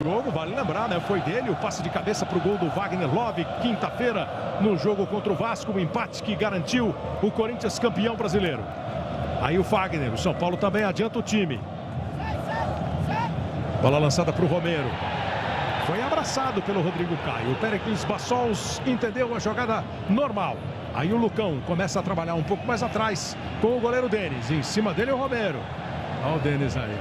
jogo, vale lembrar, né? Foi dele o passe de cabeça para o gol do Wagner Love, quinta-feira, no jogo contra o Vasco, o empate que garantiu o Corinthians campeão brasileiro. Aí o Wagner, o São Paulo também adianta o time. Bola lançada para o Romero. Foi abraçado pelo Rodrigo Caio. O Péricles Bassols entendeu a jogada normal. Aí o Lucão começa a trabalhar um pouco mais atrás com o goleiro Denis. Em cima dele o Romero. Olha o Denis aí.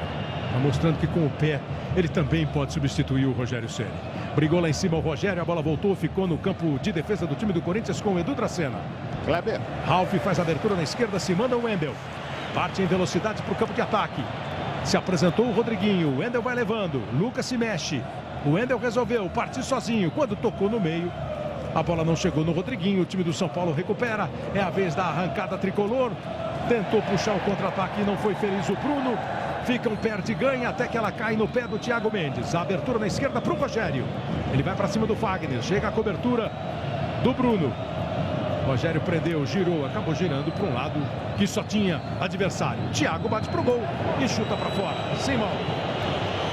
Está mostrando que com o pé ele também pode substituir o Rogério Ceni. Brigou lá em cima o Rogério, a bola voltou, ficou no campo de defesa do time do Corinthians com o Edu Dracena. Kleber. Ralf faz a abertura na esquerda, se manda o Wendel. Parte em velocidade para o campo de ataque. Se apresentou o Rodriguinho, o Wendel vai levando, Lucas se mexe. O Wendel resolveu partir sozinho, quando tocou no meio. A bola não chegou no Rodriguinho, o time do São Paulo recupera. É a vez da arrancada tricolor. Tentou puxar o contra-ataque e não foi feliz o Bruno. Fica um perde e ganha até que ela cai no pé do Thiago Mendes. A abertura na esquerda para o Rogério. Ele vai para cima do Fagner. Chega a cobertura do Bruno. Rogério prendeu, girou, acabou girando para um lado que só tinha adversário. Thiago bate pro gol e chuta para fora. Sem mão.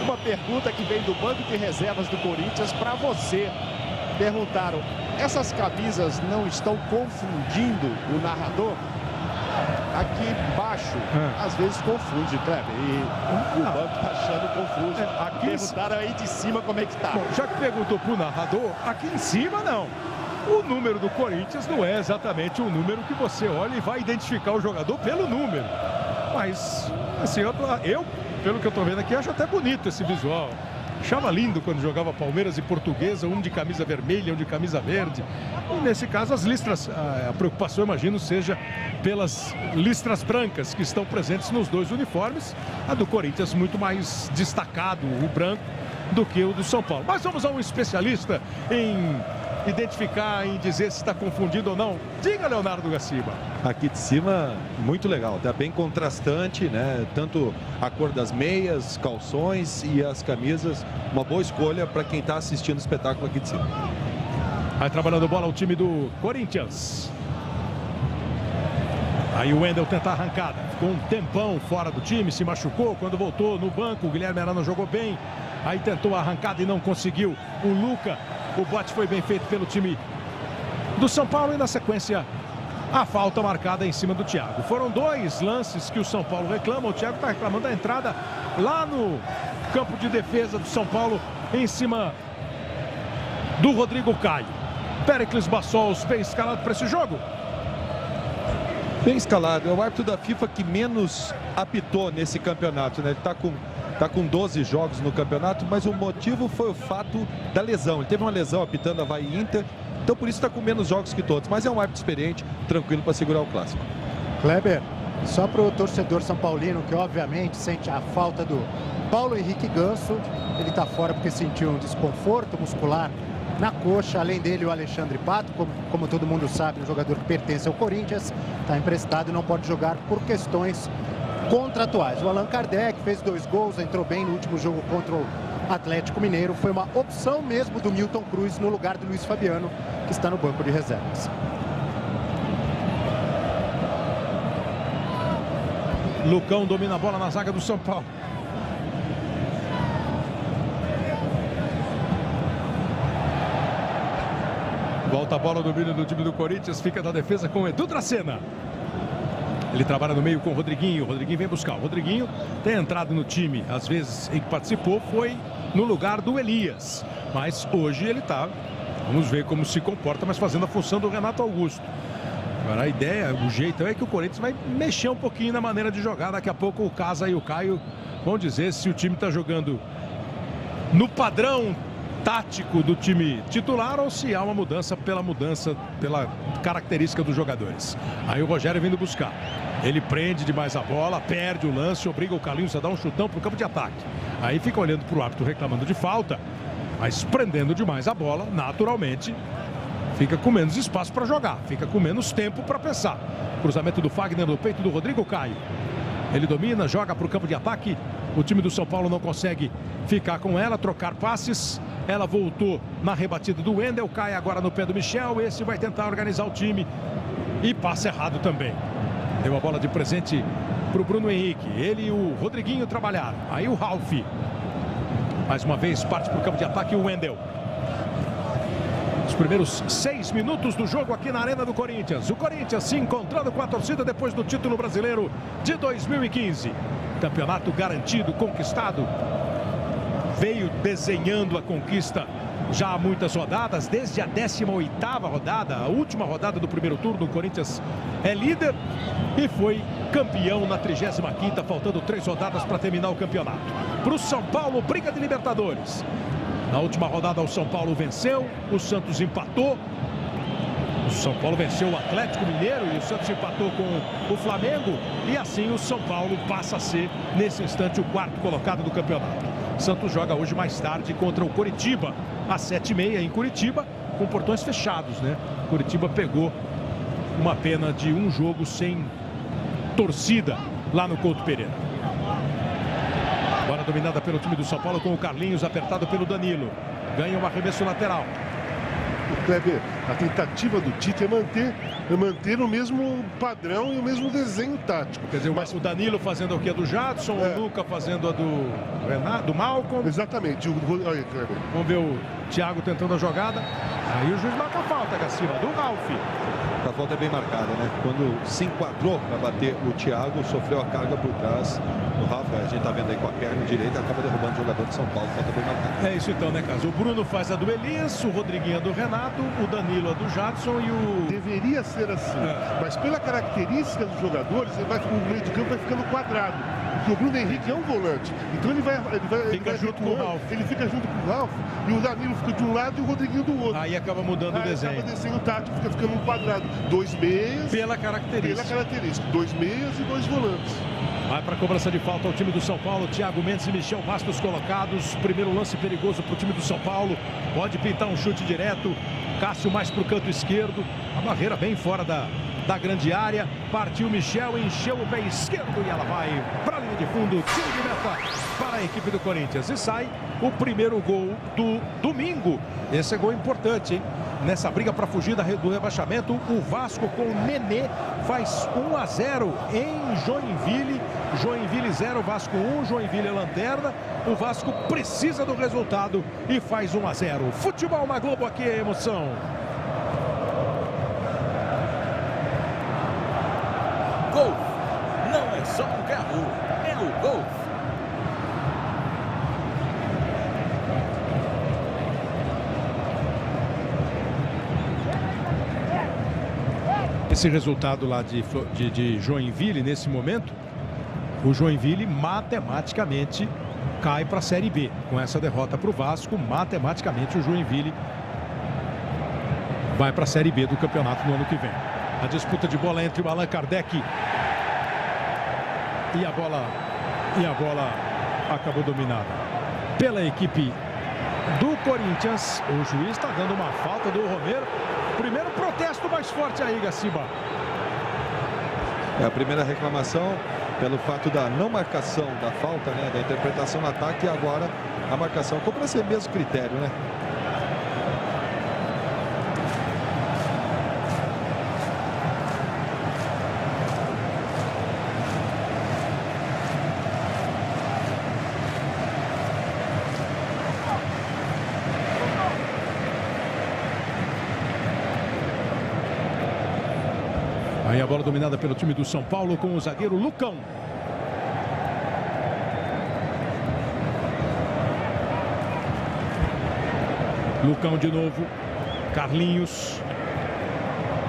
Uma pergunta que vem do banco de reservas do Corinthians para você. Perguntaram, essas camisas não estão confundindo o narrador? Aqui embaixo, às vezes confunde, Kleber. E o banco tá achando confuso. Aqui perguntaram aí de cima como é que tá. Bom, já que perguntou pro narrador, aqui em cima não. O número do Corinthians não é exatamente o número que você olha e vai identificar o jogador pelo número. Mas, assim, eu pelo que eu tô vendo aqui, acho até bonito esse visual. Achava lindo quando jogava Palmeiras e Portuguesa, um de camisa vermelha, um de camisa verde. E nesse caso as listras, a preocupação, imagino, seja pelas listras brancas que estão presentes nos dois uniformes. A do Corinthians muito mais destacado, o branco, do que o do São Paulo. Mas vamos a um especialista em identificar, em dizer se está confundido ou não. Diga, Leonardo Gaciba. Aqui de cima, muito legal, tá bem contrastante, né? Tanto a cor das meias, calções e as camisas, uma boa escolha para quem está assistindo o espetáculo aqui de cima. Vai trabalhando bola o time do Corinthians. Aí o Wendel tenta a arrancada, ficou um tempão fora do time, se machucou, quando voltou no banco, o Guilherme Arana jogou bem, aí tentou a arrancada e não conseguiu. O Luca, o bote foi bem feito pelo time do São Paulo e na sequência a falta marcada em cima do Thiago. Foram dois lances que o São Paulo reclama, o Thiago está reclamando da entrada lá no campo de defesa do São Paulo em cima do Rodrigo Caio. Péricles Bassols bem escalado para esse jogo. Bem escalado, é o árbitro da FIFA que menos apitou nesse campeonato, né? Ele tá com 12 jogos no campeonato, mas o motivo foi o fato da lesão. Ele teve uma lesão apitando Avaí e Inter, então por isso está com menos jogos que todos. Mas é um árbitro experiente, tranquilo para segurar o clássico. Kleber, só para o torcedor são paulino, que obviamente sente a falta do Paulo Henrique Ganso. Ele está fora porque sentiu um desconforto muscular na coxa. Além dele, o Alexandre Pato, como todo mundo sabe, um jogador que pertence ao Corinthians, está emprestado e não pode jogar por questões contratuais. O Allan Kardec fez 2 gols, entrou bem no último jogo contra o Atlético Mineiro. Foi uma opção mesmo do Milton Cruz no lugar do Luiz Fabiano, que está no banco de reservas. Lucão domina a bola na zaga do São Paulo. Volta a bola, o domínio do time do Corinthians, fica na defesa com o Edu Dracena. Ele trabalha no meio com o Rodriguinho vem buscar. O Rodriguinho tem entrado no time, às vezes em que participou, foi no lugar do Elias. Mas hoje ele está, vamos ver como se comporta, mas fazendo a função do Renato Augusto. Agora a ideia, o jeito é que o Corinthians vai mexer um pouquinho na maneira de jogar. Daqui a pouco o Casa e o Caio vão dizer se o time está jogando no padrão tático do time titular ou se há uma mudança, pela característica dos jogadores. Aí o Rogério vindo buscar. Ele prende demais a bola, perde o lance, obriga o Carlinhos a dar um chutão para o campo de ataque. Aí fica olhando para o árbitro reclamando de falta, mas prendendo demais a bola, naturalmente, fica com menos espaço para jogar, fica com menos tempo para pensar. Cruzamento do Fagner no peito do Rodrigo Caio. Ele domina, joga para o campo de ataque. O time do São Paulo não consegue ficar com ela, trocar passes. Ela voltou na rebatida do Wendel, cai agora no pé do Michel. Esse vai tentar organizar o time e passa errado também. Deu a bola de presente para o Bruno Henrique. Ele e o Rodriguinho trabalharam. Aí o Ralf Mais uma vez parte para o campo de ataque o Wendel. Os primeiros 6 minutos do jogo aqui na Arena do Corinthians. O Corinthians se encontrando com a torcida depois do título brasileiro de 2015. Campeonato garantido, conquistado. Veio desenhando a conquista já há muitas rodadas, desde a 18ª rodada, a última rodada do primeiro turno. O Corinthians é líder e foi campeão na 35ª, faltando 3 rodadas para terminar o campeonato. Para o São Paulo, briga de Libertadores. Na última rodada o São Paulo venceu, o Santos empatou. O São Paulo venceu o Atlético Mineiro e o Santos empatou com o Flamengo. E assim o São Paulo passa a ser, nesse instante, o 4º colocado do campeonato. O Santos joga hoje mais tarde contra o Coritiba, às 7h30 em Curitiba, com portões fechados, né? Curitiba pegou uma pena de um jogo sem torcida lá no Couto Pereira. Bola dominada pelo time do São Paulo com o Carlinhos, apertado pelo Danilo. Ganha um arremesso lateral. O Kleber, a tentativa do Tite é manter o mesmo padrão e o mesmo desenho tático. Quer dizer, mas o Danilo fazendo o que? A do Jadson, o Luca fazendo a do Renato, do Malcolm. Exatamente. Olha, Kleber. Vamos ver o Thiago tentando a jogada. Aí o juiz marca a falta, Gaciba, do Ralf. A falta é bem marcada, né? Quando se enquadrou para bater o Thiago, sofreu a carga por trás. O Rafa, a gente tá vendo aí com a perna direita, acaba derrubando o jogador de São Paulo. Falta bem marcada. É isso então, né, Caso? O Bruno faz a do Elias, o Rodriguinho a do Renato, o Danilo a do Jadson e o... Deveria ser assim, mas pela característica dos jogadores, o meio de campo vai ficando quadrado. Porque o Bruno Henrique é um volante. Então ele vai junto com o Ralf. Ele fica junto com o Ralf e o Danilo fica de um lado e o Rodriguinho do outro. Aí acaba mudando o desenho. Acaba desenho tático, fica ficando um quadrado. 2 meias. Pela característica. 2 meias e 2 volantes. Vai para a cobrança de falta o time do São Paulo. Thiago Mendes e Michel Bastos colocados. Primeiro lance perigoso para o time do São Paulo. Pode pintar um chute direto. Cássio mais para o canto esquerdo. A barreira bem fora da grande área. Partiu Michel, encheu o pé esquerdo e ela vai para a linha de fundo. Tiro de meta para a equipe do Corinthians. E sai o primeiro gol do domingo. Esse é gol importante, hein? Nessa briga para fugir do rebaixamento, o Vasco com o Nenê faz 1-0 em Joinville. Joinville 0, Vasco 1, Joinville é lanterna. O Vasco precisa do resultado e faz 1-0. Futebol na Globo, aqui é emoção. Golf não é só um carro, é o Golf. Esse resultado lá de Joinville, nesse momento, o Joinville matematicamente cai para a Série B. Com essa derrota para o Vasco, matematicamente o Joinville vai para a Série B do campeonato no ano que vem. A disputa de bola entre o Allan Kardec e a bola acabou dominada pela equipe do Corinthians. O juiz está dando uma falta do Romero. Primeiro protesto mais forte aí, Gaciba. É a primeira reclamação pelo fato da não marcação da falta, né? Da interpretação no ataque, e agora a marcação. Como para ser mesmo critério, né? Aí a bola dominada pelo time do São Paulo com o zagueiro Lucão. Lucão de novo. Carlinhos.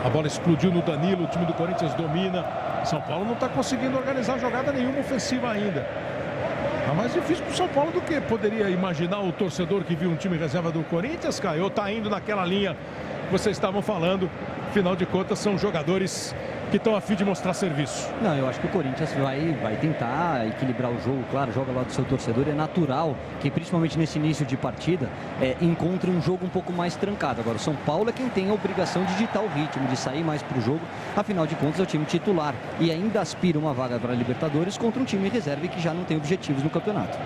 A bola explodiu no Danilo. O time do Corinthians domina. São Paulo não está conseguindo organizar jogada nenhuma ofensiva ainda. Tá mais difícil para o São Paulo do que poderia imaginar o torcedor que viu um time reserva do Corinthians, Caio. Está indo naquela linha que vocês estavam falando. Afinal de contas, são jogadores que estão a fim de mostrar serviço. Não, eu acho que o Corinthians vai tentar equilibrar o jogo, claro, joga lá do seu torcedor. É natural que, principalmente nesse início de partida, encontre um jogo um pouco mais trancado. Agora, o São Paulo é quem tem a obrigação de ditar o ritmo, de sair mais para o jogo. Afinal de contas, é o time titular e ainda aspira uma vaga para a Libertadores contra um time reserva que já não tem objetivos no campeonato.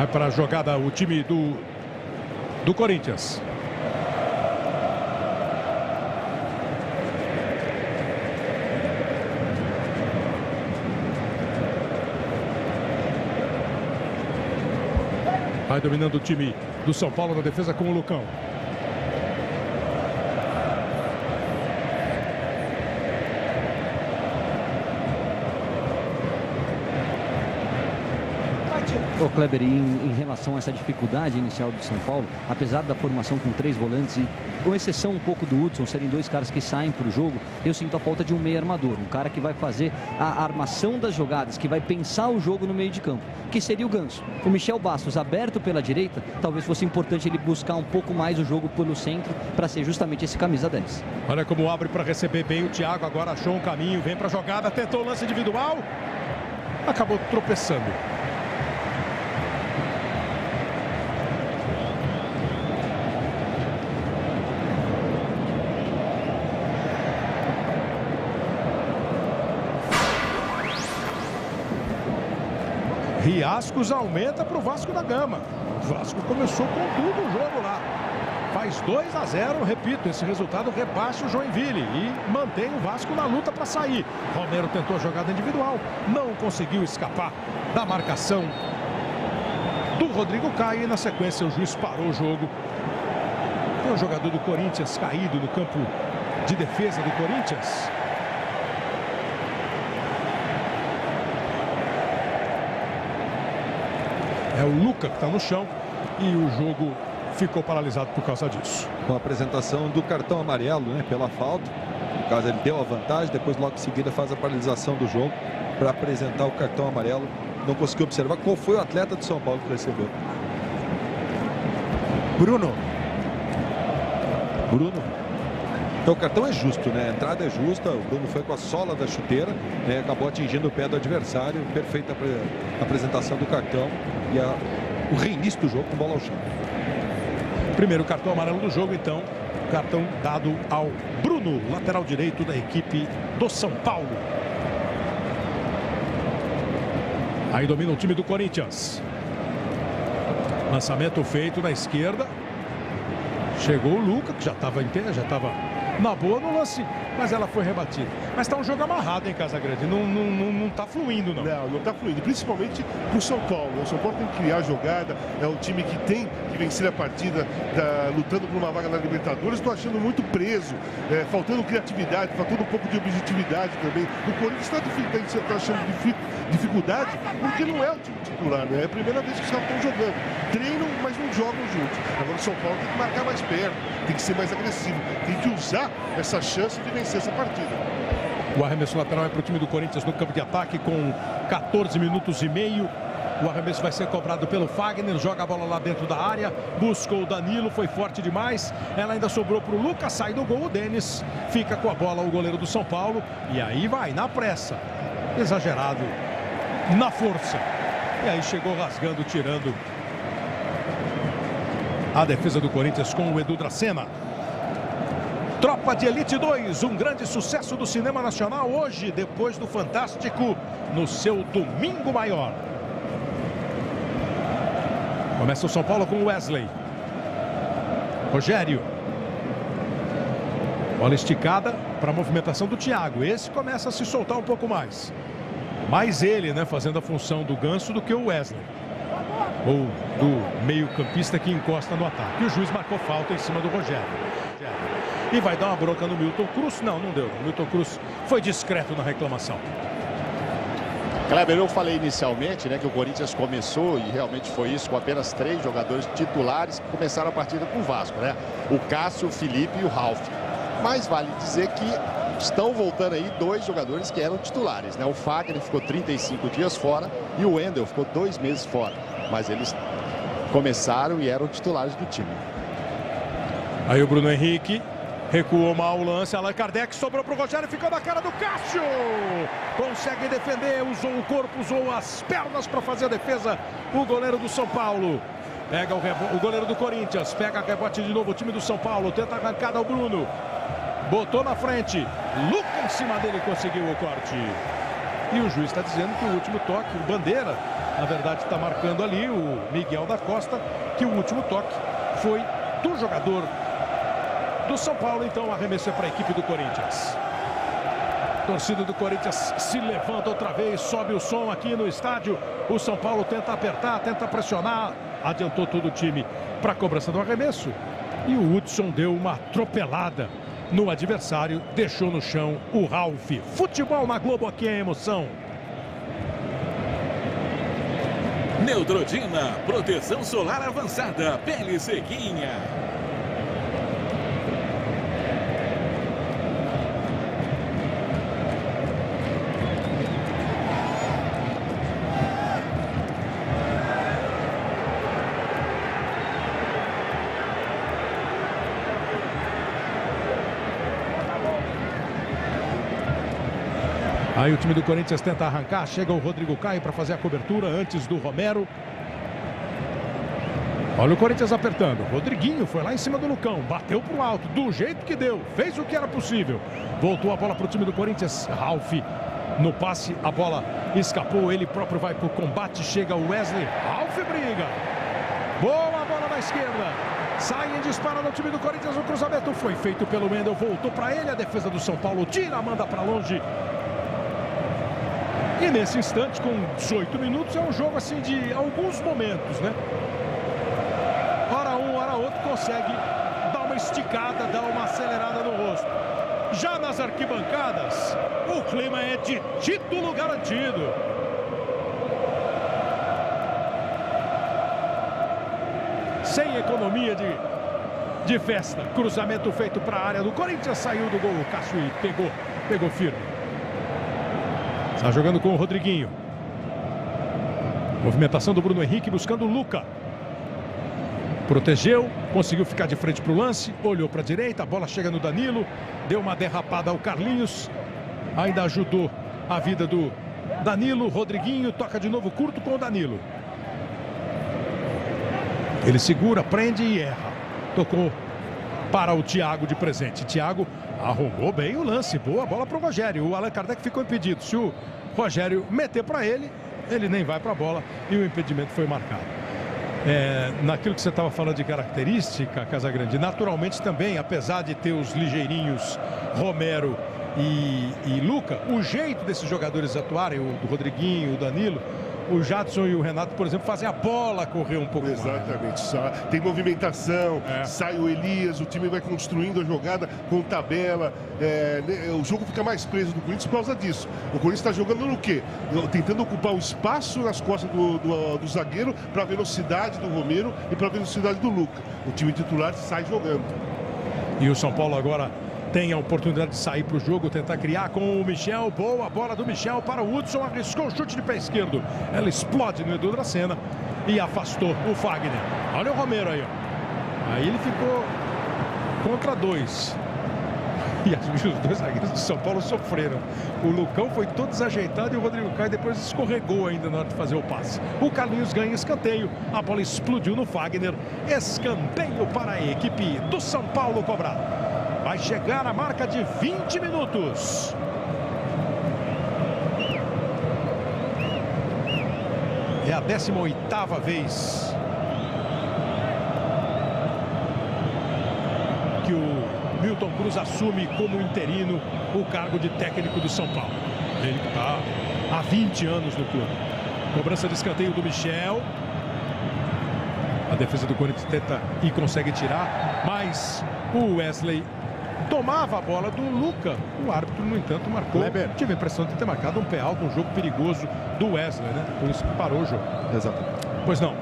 Vai para a jogada o time do Corinthians. Vai dominando o time do São Paulo na defesa com o Lucão. Ô Kleber, em relação a essa dificuldade inicial do São Paulo, apesar da formação com 3 volantes e com exceção um pouco do Hudson, serem 2 caras que saem para o jogo, eu sinto a falta de um meio armador, um cara que vai fazer a armação das jogadas, que vai pensar o jogo no meio de campo, que seria o Ganso. O Michel Bastos, aberto pela direita, talvez fosse importante ele buscar um pouco mais o jogo pelo centro para ser justamente esse camisa 10. Olha como abre para receber bem o Thiago, agora achou um caminho, vem para a jogada, tentou o lance individual, acabou tropeçando. Riascos aumenta para o Vasco da Gama. O Vasco começou com tudo o jogo lá. Faz 2-0, repito, esse resultado rebaixa o Joinville e mantém o Vasco na luta para sair. Romero tentou a jogada individual, não conseguiu escapar da marcação do Rodrigo Caio e na sequência o juiz parou o jogo. Tem um jogador do Corinthians caído no campo de defesa do Corinthians. É o Luca que está no chão e o jogo ficou paralisado por causa disso. Com a apresentação do cartão amarelo, né, pela falta. No caso, ele deu a vantagem, depois logo em seguida faz a paralisação do jogo para apresentar o cartão amarelo. Não conseguiu observar qual foi o atleta do São Paulo que recebeu. Bruno. Então o cartão é justo, né? A entrada é justa, o Bruno foi com a sola da chuteira, né? Acabou atingindo o pé do adversário, perfeita apresentação do cartão e o reinício do jogo com bola ao chão. Primeiro cartão amarelo do jogo, então, cartão dado ao Bruno, lateral direito da equipe do São Paulo. Aí domina o time do Corinthians. Lançamento feito na esquerda. Chegou o Luca, que já estava inteira, já estava na boa no lance, mas ela foi rebatida. Mas está um jogo amarrado em Casagrande, não está fluindo, não. Não está fluindo, principalmente para o São Paulo. O São Paulo tem que criar jogada, é um time que tem que vencer a partida, lutando por uma vaga na Libertadores. Estou achando muito preso, faltando criatividade, faltando um pouco de objetividade também. O Corinthians está achando dificuldade porque não é o time titular, né? É a primeira vez que os caras estão jogando. Treinam, mas não jogam juntos. Agora o São Paulo tem que marcar mais perto, tem que ser mais agressivo, tem que usar essa chance de vencer essa partida. O arremesso lateral é para o time do Corinthians no campo de ataque com 14 minutos e meio. O arremesso vai ser cobrado pelo Fagner, joga a bola lá dentro da área, buscou o Danilo, foi forte demais. Ela ainda sobrou para o Lucas, sai do gol, o Denis fica com a bola, o goleiro do São Paulo. E aí vai, na pressa, exagerado, na força. E aí chegou rasgando, tirando a defesa do Corinthians com o Edu Dracena. Tropa de Elite 2, um grande sucesso do cinema nacional hoje, depois do Fantástico, no seu domingo maior. Começa o São Paulo com o Wesley. Rogério. Bola esticada para a movimentação do Thiago. Esse começa a se soltar um pouco mais. Mais ele, né, fazendo a função do Ganso do que o Wesley. Ou do meio-campista que encosta no ataque. E o juiz marcou falta em cima do Rogério. E vai dar uma bronca no Milton Cruz. Não deu. O Milton Cruz foi discreto na reclamação. Kleber, eu falei inicialmente, né, que o Corinthians começou, e realmente foi isso, com apenas 3 jogadores titulares que começaram a partida com o Vasco, né? O Cássio, o Felipe e o Ralf. Mas vale dizer que estão voltando aí 2 jogadores que eram titulares, né? O Fagner ficou 35 dias fora e o Wendel ficou 2 meses fora. Mas eles começaram e eram titulares do time. Aí o Bruno Henrique recuou mal o lance, Allan Kardec sobrou para o Rogério, ficou na cara do Cássio. Consegue defender, usou o corpo, usou as pernas para fazer a defesa. O goleiro do São Paulo. Pega o goleiro do Corinthians, pega a rebote de novo o time do São Paulo. Tenta a arrancada ao Bruno. Botou na frente. Luca em cima dele conseguiu o corte. E o juiz está dizendo que o último toque, o Bandeira, Na verdade, está marcando ali o Miguel da Costa, que o último toque foi do jogador do São Paulo. Então, arremesso é para a equipe do Corinthians. Torcida do Corinthians se levanta outra vez, sobe o som aqui no estádio. O São Paulo tenta apertar, tenta pressionar. Adiantou todo o time para a cobrança do arremesso. E o Hudson deu uma atropelada no adversário, deixou no chão o Ralf. Futebol na Globo, aqui é emoção. Neutrodina, proteção solar avançada, pele sequinha. Aí o time do Corinthians tenta arrancar, chega o Rodrigo Caio para fazer a cobertura antes do Romero. Olha o Corinthians apertando. Rodriguinho foi lá em cima do Lucão, bateu pro alto, do jeito que deu, fez o que era possível. Voltou a bola pro time do Corinthians, Ralf no passe, a bola escapou, ele próprio vai pro combate, chega o Wesley, Ralf briga. Boa bola na esquerda. Sai em disparo no time do Corinthians, o cruzamento foi feito pelo Wendel, voltou para ele, a defesa do São Paulo tira, manda para longe. E nesse instante, com 18 minutos, é um jogo assim de alguns momentos, né? Hora um, hora outro, consegue dar uma esticada, dar uma acelerada no rosto. Já nas arquibancadas, o clima é de título garantido. Sem economia de festa. Cruzamento feito para a área do Corinthians, saiu do gol. O Cássio pegou firme. Está jogando com o Rodriguinho. Movimentação do Bruno Henrique buscando o Luca. Protegeu, conseguiu ficar de frente para o lance, olhou para a direita, a bola chega no Danilo, deu uma derrapada ao Carlinhos, ainda ajudou a vida do Danilo. Rodriguinho toca de novo curto com o Danilo. Ele segura, prende e erra. Tocou para o Thiago de presente. Thiago arrumou bem o lance, boa bola para o Rogério. O Allan Kardec ficou impedido. Se o Rogério meter para ele, ele nem vai para a bola e o impedimento foi marcado. Naquilo que você estava falando de característica, Casagrande, naturalmente também, apesar de ter os ligeirinhos Romero e Luca, o jeito desses jogadores atuarem, o do Rodriguinho, o Danilo, o Jadson e o Renato, por exemplo, fazem a bola correr um pouco mais. Exatamente. Tem movimentação, sai o Elias, o time vai construindo a jogada com tabela. O jogo fica mais preso do Corinthians por causa disso. O Corinthians está jogando no quê? Tentando ocupar o espaço nas costas do zagueiro para a velocidade do Romero e para a velocidade do Luca. O time titular sai jogando. E o São Paulo agora tem a oportunidade de sair para o jogo, tentar criar com o Michel. Boa bola do Michel para o Hudson, arriscou o chute de pé esquerdo. Ela explode no Edu Dracena e afastou o Fagner. Olha o Romero aí, ó. Aí ele ficou contra dois. E os dois zagueiros do São Paulo sofreram. O Lucão foi todo desajeitado e o Rodrigo Caio depois escorregou ainda na hora de fazer o passe. O Carlinhos ganha escanteio, a bola explodiu no Fagner. Escanteio para a equipe do São Paulo cobrar. Vai chegar a marca de 20 minutos. É a 18ª vez que o Milton Cruz assume como interino o cargo de técnico do São Paulo. Ele que está há 20 anos no clube. Cobrança de escanteio do Michel. A defesa do Corinthians tenta e consegue tirar, mas o Wesley tomava a bola do Luca. O árbitro, no entanto, marcou. Kleber. Tive a impressão de ter marcado um pé alto, um jogo perigoso do Wesley, né? Por isso que parou o jogo. Exatamente. Pois não.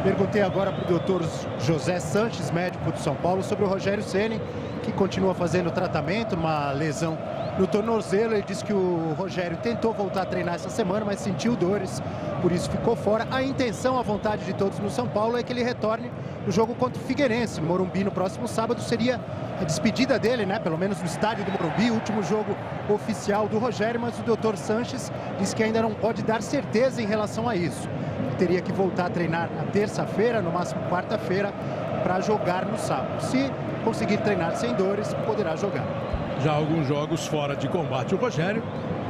Perguntei agora para o doutor José Sanches, médico do São Paulo, sobre o Rogério Ceni, que continua fazendo tratamento, uma lesão no tornozelo. Ele disse que o Rogério tentou voltar a treinar essa semana, mas sentiu dores, por isso ficou fora. A intenção, a vontade de todos no São Paulo é que ele retorne no jogo contra o Figueirense, no Morumbi, no próximo sábado. Seria a despedida dele, né? Pelo menos no estádio do Morumbi, o último jogo oficial do Rogério, mas o doutor Sanches disse que ainda não pode dar certeza em relação a isso. Ele teria que voltar a treinar na terça-feira, no máximo quarta-feira, para jogar no sábado. Se conseguir treinar sem dores, poderá jogar. Já alguns jogos fora de combate o Rogério,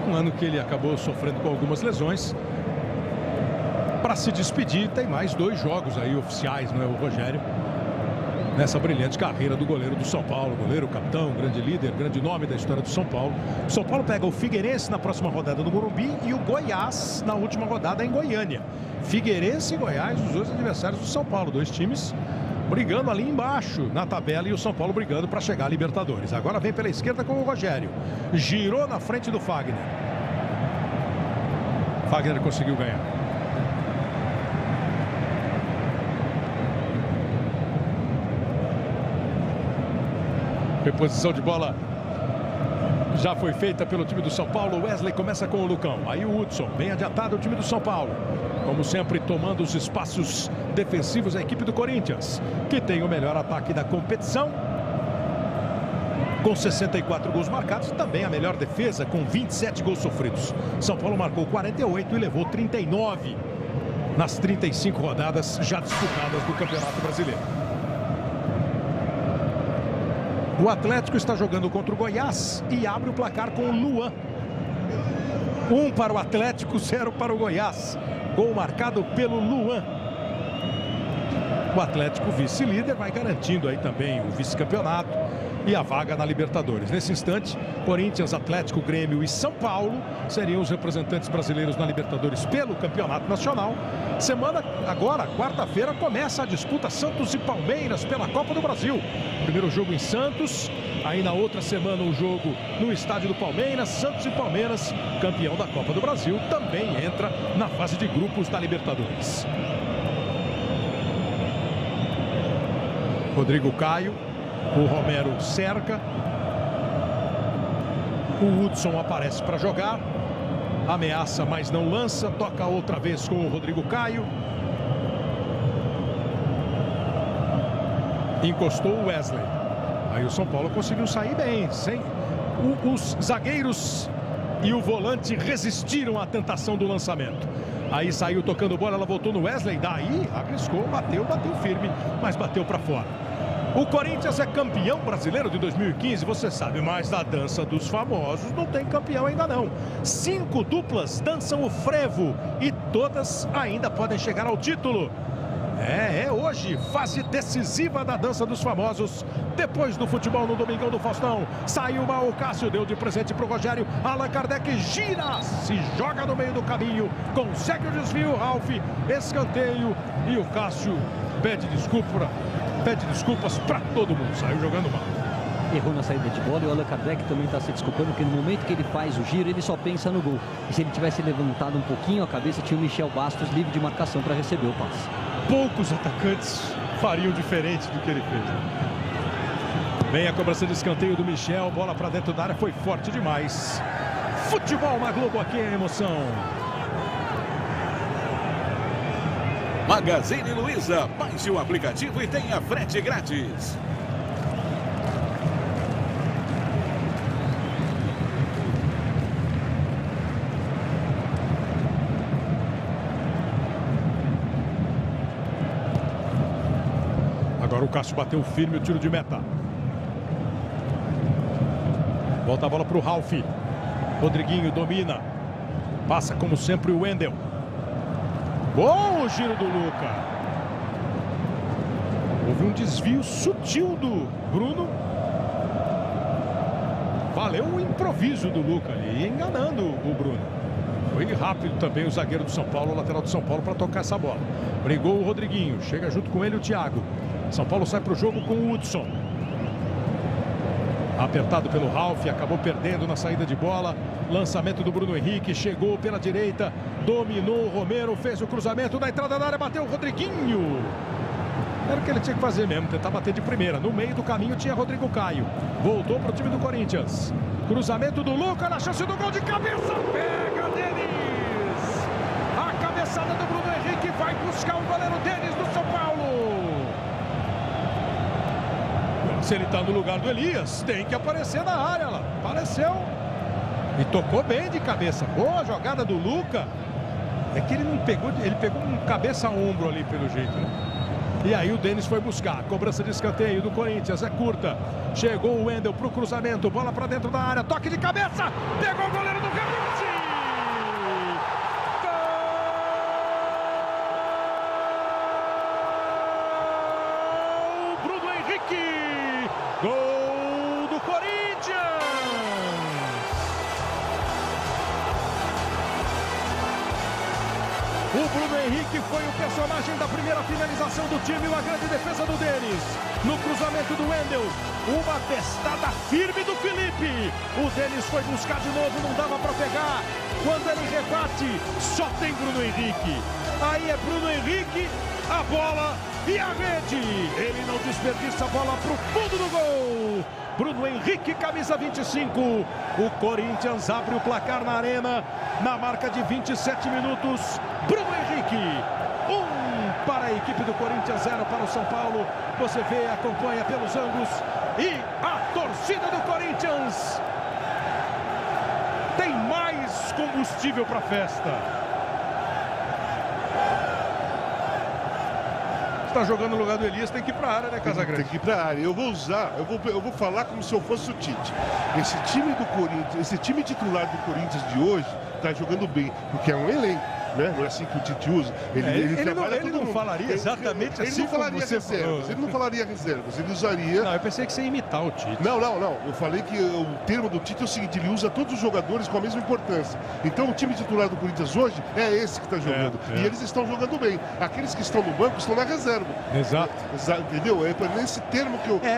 um ano que ele acabou sofrendo com algumas lesões. para se despedir. Tem mais 2 jogos aí oficiais, não é, o Rogério? Nessa brilhante carreira do goleiro do São Paulo, goleiro, capitão, grande líder, grande nome da história do São Paulo. O São Paulo pega o Figueirense na próxima rodada no Morumbi e o Goiás na última rodada em Goiânia. Figueirense e Goiás, os 2 adversários do São Paulo, 2 times brigando ali embaixo na tabela e o São Paulo brigando para chegar à Libertadores. Agora vem pela esquerda com o Rogério, girou na frente do Fagner. Fagner conseguiu ganhar. Reposição de bola já foi feita pelo time do São Paulo. Wesley começa com o Lucão. Aí o Hudson, bem adiantado o time do São Paulo. Como sempre, tomando os espaços defensivos a equipe do Corinthians, que tem o melhor ataque da competição, com 64 gols marcados, e também a melhor defesa, com 27 gols sofridos. São Paulo marcou 48 e levou 39 nas 35 rodadas já disputadas do Campeonato Brasileiro. O Atlético está jogando contra o Goiás e abre o placar com o Luan. 1 para o Atlético, 0 para o Goiás. Gol marcado pelo Luan. O Atlético, vice-líder, vai garantindo aí também o vice-campeonato e a vaga na Libertadores. Nesse instante, Corinthians, Atlético, Grêmio e São Paulo seriam os representantes brasileiros na Libertadores pelo Campeonato Nacional. Semana agora, quarta-feira, começa a disputa Santos e Palmeiras pela Copa do Brasil. Primeiro jogo em Santos, aí na outra semana o jogo no estádio do Palmeiras. Santos e Palmeiras, campeão da Copa do Brasil, também entra na fase de grupos da Libertadores. Rodrigo Caio, o Romero cerca, o Hudson aparece para jogar, ameaça, mas não lança, toca outra vez com o Rodrigo Caio, encostou o Wesley, aí o São Paulo conseguiu sair bem, sem os zagueiros e o volante resistiram à tentação do lançamento. Aí saiu tocando bola, ela voltou no Wesley, daí arriscou, bateu firme, mas bateu para fora. O Corinthians é campeão brasileiro de 2015, você sabe, mas da dança dos famosos não tem campeão ainda não. 5 duplas dançam o frevo e todas ainda podem chegar ao título. É hoje, fase decisiva da dança dos famosos. Depois do futebol no Domingão do Faustão, saiu mal o Cássio, deu de presente pro Rogério. Allan Kardec gira, se joga no meio do caminho, consegue o desvio, Ralf, escanteio e o Cássio pede desculpas para todo mundo, saiu jogando mal. Errou na saída de bola e o Allan Kardec também está se desculpando, porque no momento que ele faz o giro, ele só pensa no gol. E se ele tivesse levantado um pouquinho a cabeça, tinha o Michel Bastos livre de marcação para receber o passe. Poucos atacantes fariam diferente do que ele fez. Vem a cobrança de escanteio do Michel, bola para dentro da área, foi forte demais. Futebol na Globo, aqui é emoção. Magazine Luiza, baixe o aplicativo e tenha frete grátis. Agora o Cássio bateu firme o tiro de meta. Volta a bola para o Ralf. Rodriguinho domina. Passa como sempre o Wendel. Bom o giro do Luca. Houve um desvio sutil do Bruno. Valeu o improviso do Luca ali, enganando o Bruno. Foi rápido também o zagueiro do São Paulo, o lateral do São Paulo, para tocar essa bola. Brigou o Rodriguinho, chega junto com ele o Thiago. São Paulo sai para o jogo com o Hudson. Apertado pelo Ralf, acabou perdendo na saída de bola. Lançamento do Bruno Henrique, chegou pela direita, dominou o Romero, fez o cruzamento na entrada da área, bateu o Rodriguinho. Era o que ele tinha que fazer mesmo, tentar bater de primeira. No meio do caminho tinha Rodrigo Caio. Voltou para o time do Corinthians. Cruzamento do Luca, na chance do gol de cabeça. Pega Denis. A cabeçada do Bruno Henrique vai buscar o goleiro Denis do São Paulo. Se ele está no lugar do Elias, tem que aparecer na área lá. Apareceu. E tocou bem de cabeça. Boa jogada do Luca. É que ele não pegou, ele pegou um cabeça a ombro ali pelo jeito, né? E aí o Denis foi buscar. Cobrança de escanteio do Corinthians, é curta. Chegou o Wendel pro cruzamento, bola para dentro da área, toque de cabeça. Pegou o goleiro do Rebote. Gol! Bruno Henrique foi o personagem da primeira finalização do time. Uma grande defesa do Denis. No cruzamento do Wendel. Uma testada firme do Felipe. O Denis foi buscar de novo, não dava para pegar. Quando ele rebate, só tem Bruno Henrique. Aí é Bruno Henrique, a bola e a rede. Ele não desperdiça a bola para o fundo do gol. Bruno Henrique, camisa 25. O Corinthians abre o placar na Arena, na marca de 27 minutos. Bruno Henrique, 1 para a equipe do Corinthians, 0 para o São Paulo. Você vê, acompanha pelos ângulos. E a torcida do Corinthians tem mais combustível para a festa. Está jogando no lugar do Elias, tem que ir para a área, né, Casagrande? Tem que ir para a área. Eu vou falar como se eu fosse o Tite. Esse time do Corinthians, esse time titular do Corinthians de hoje está jogando bem, porque é um elenco, né? Não é assim que o Tite usa. Ele não falaria exatamente assim. Ele não falaria reservas, ele não falaria reservas, ele usaria... Não, eu pensei que você ia imitar o Tite. Não. Eu falei que o termo do Tite é o seguinte, ele usa todos os jogadores com a mesma importância. Então o time titular do Corinthians hoje é esse que está jogando. E eles estão jogando bem. Aqueles que estão no banco estão na reserva. Exato. Entendeu? É nesse termo que eu quis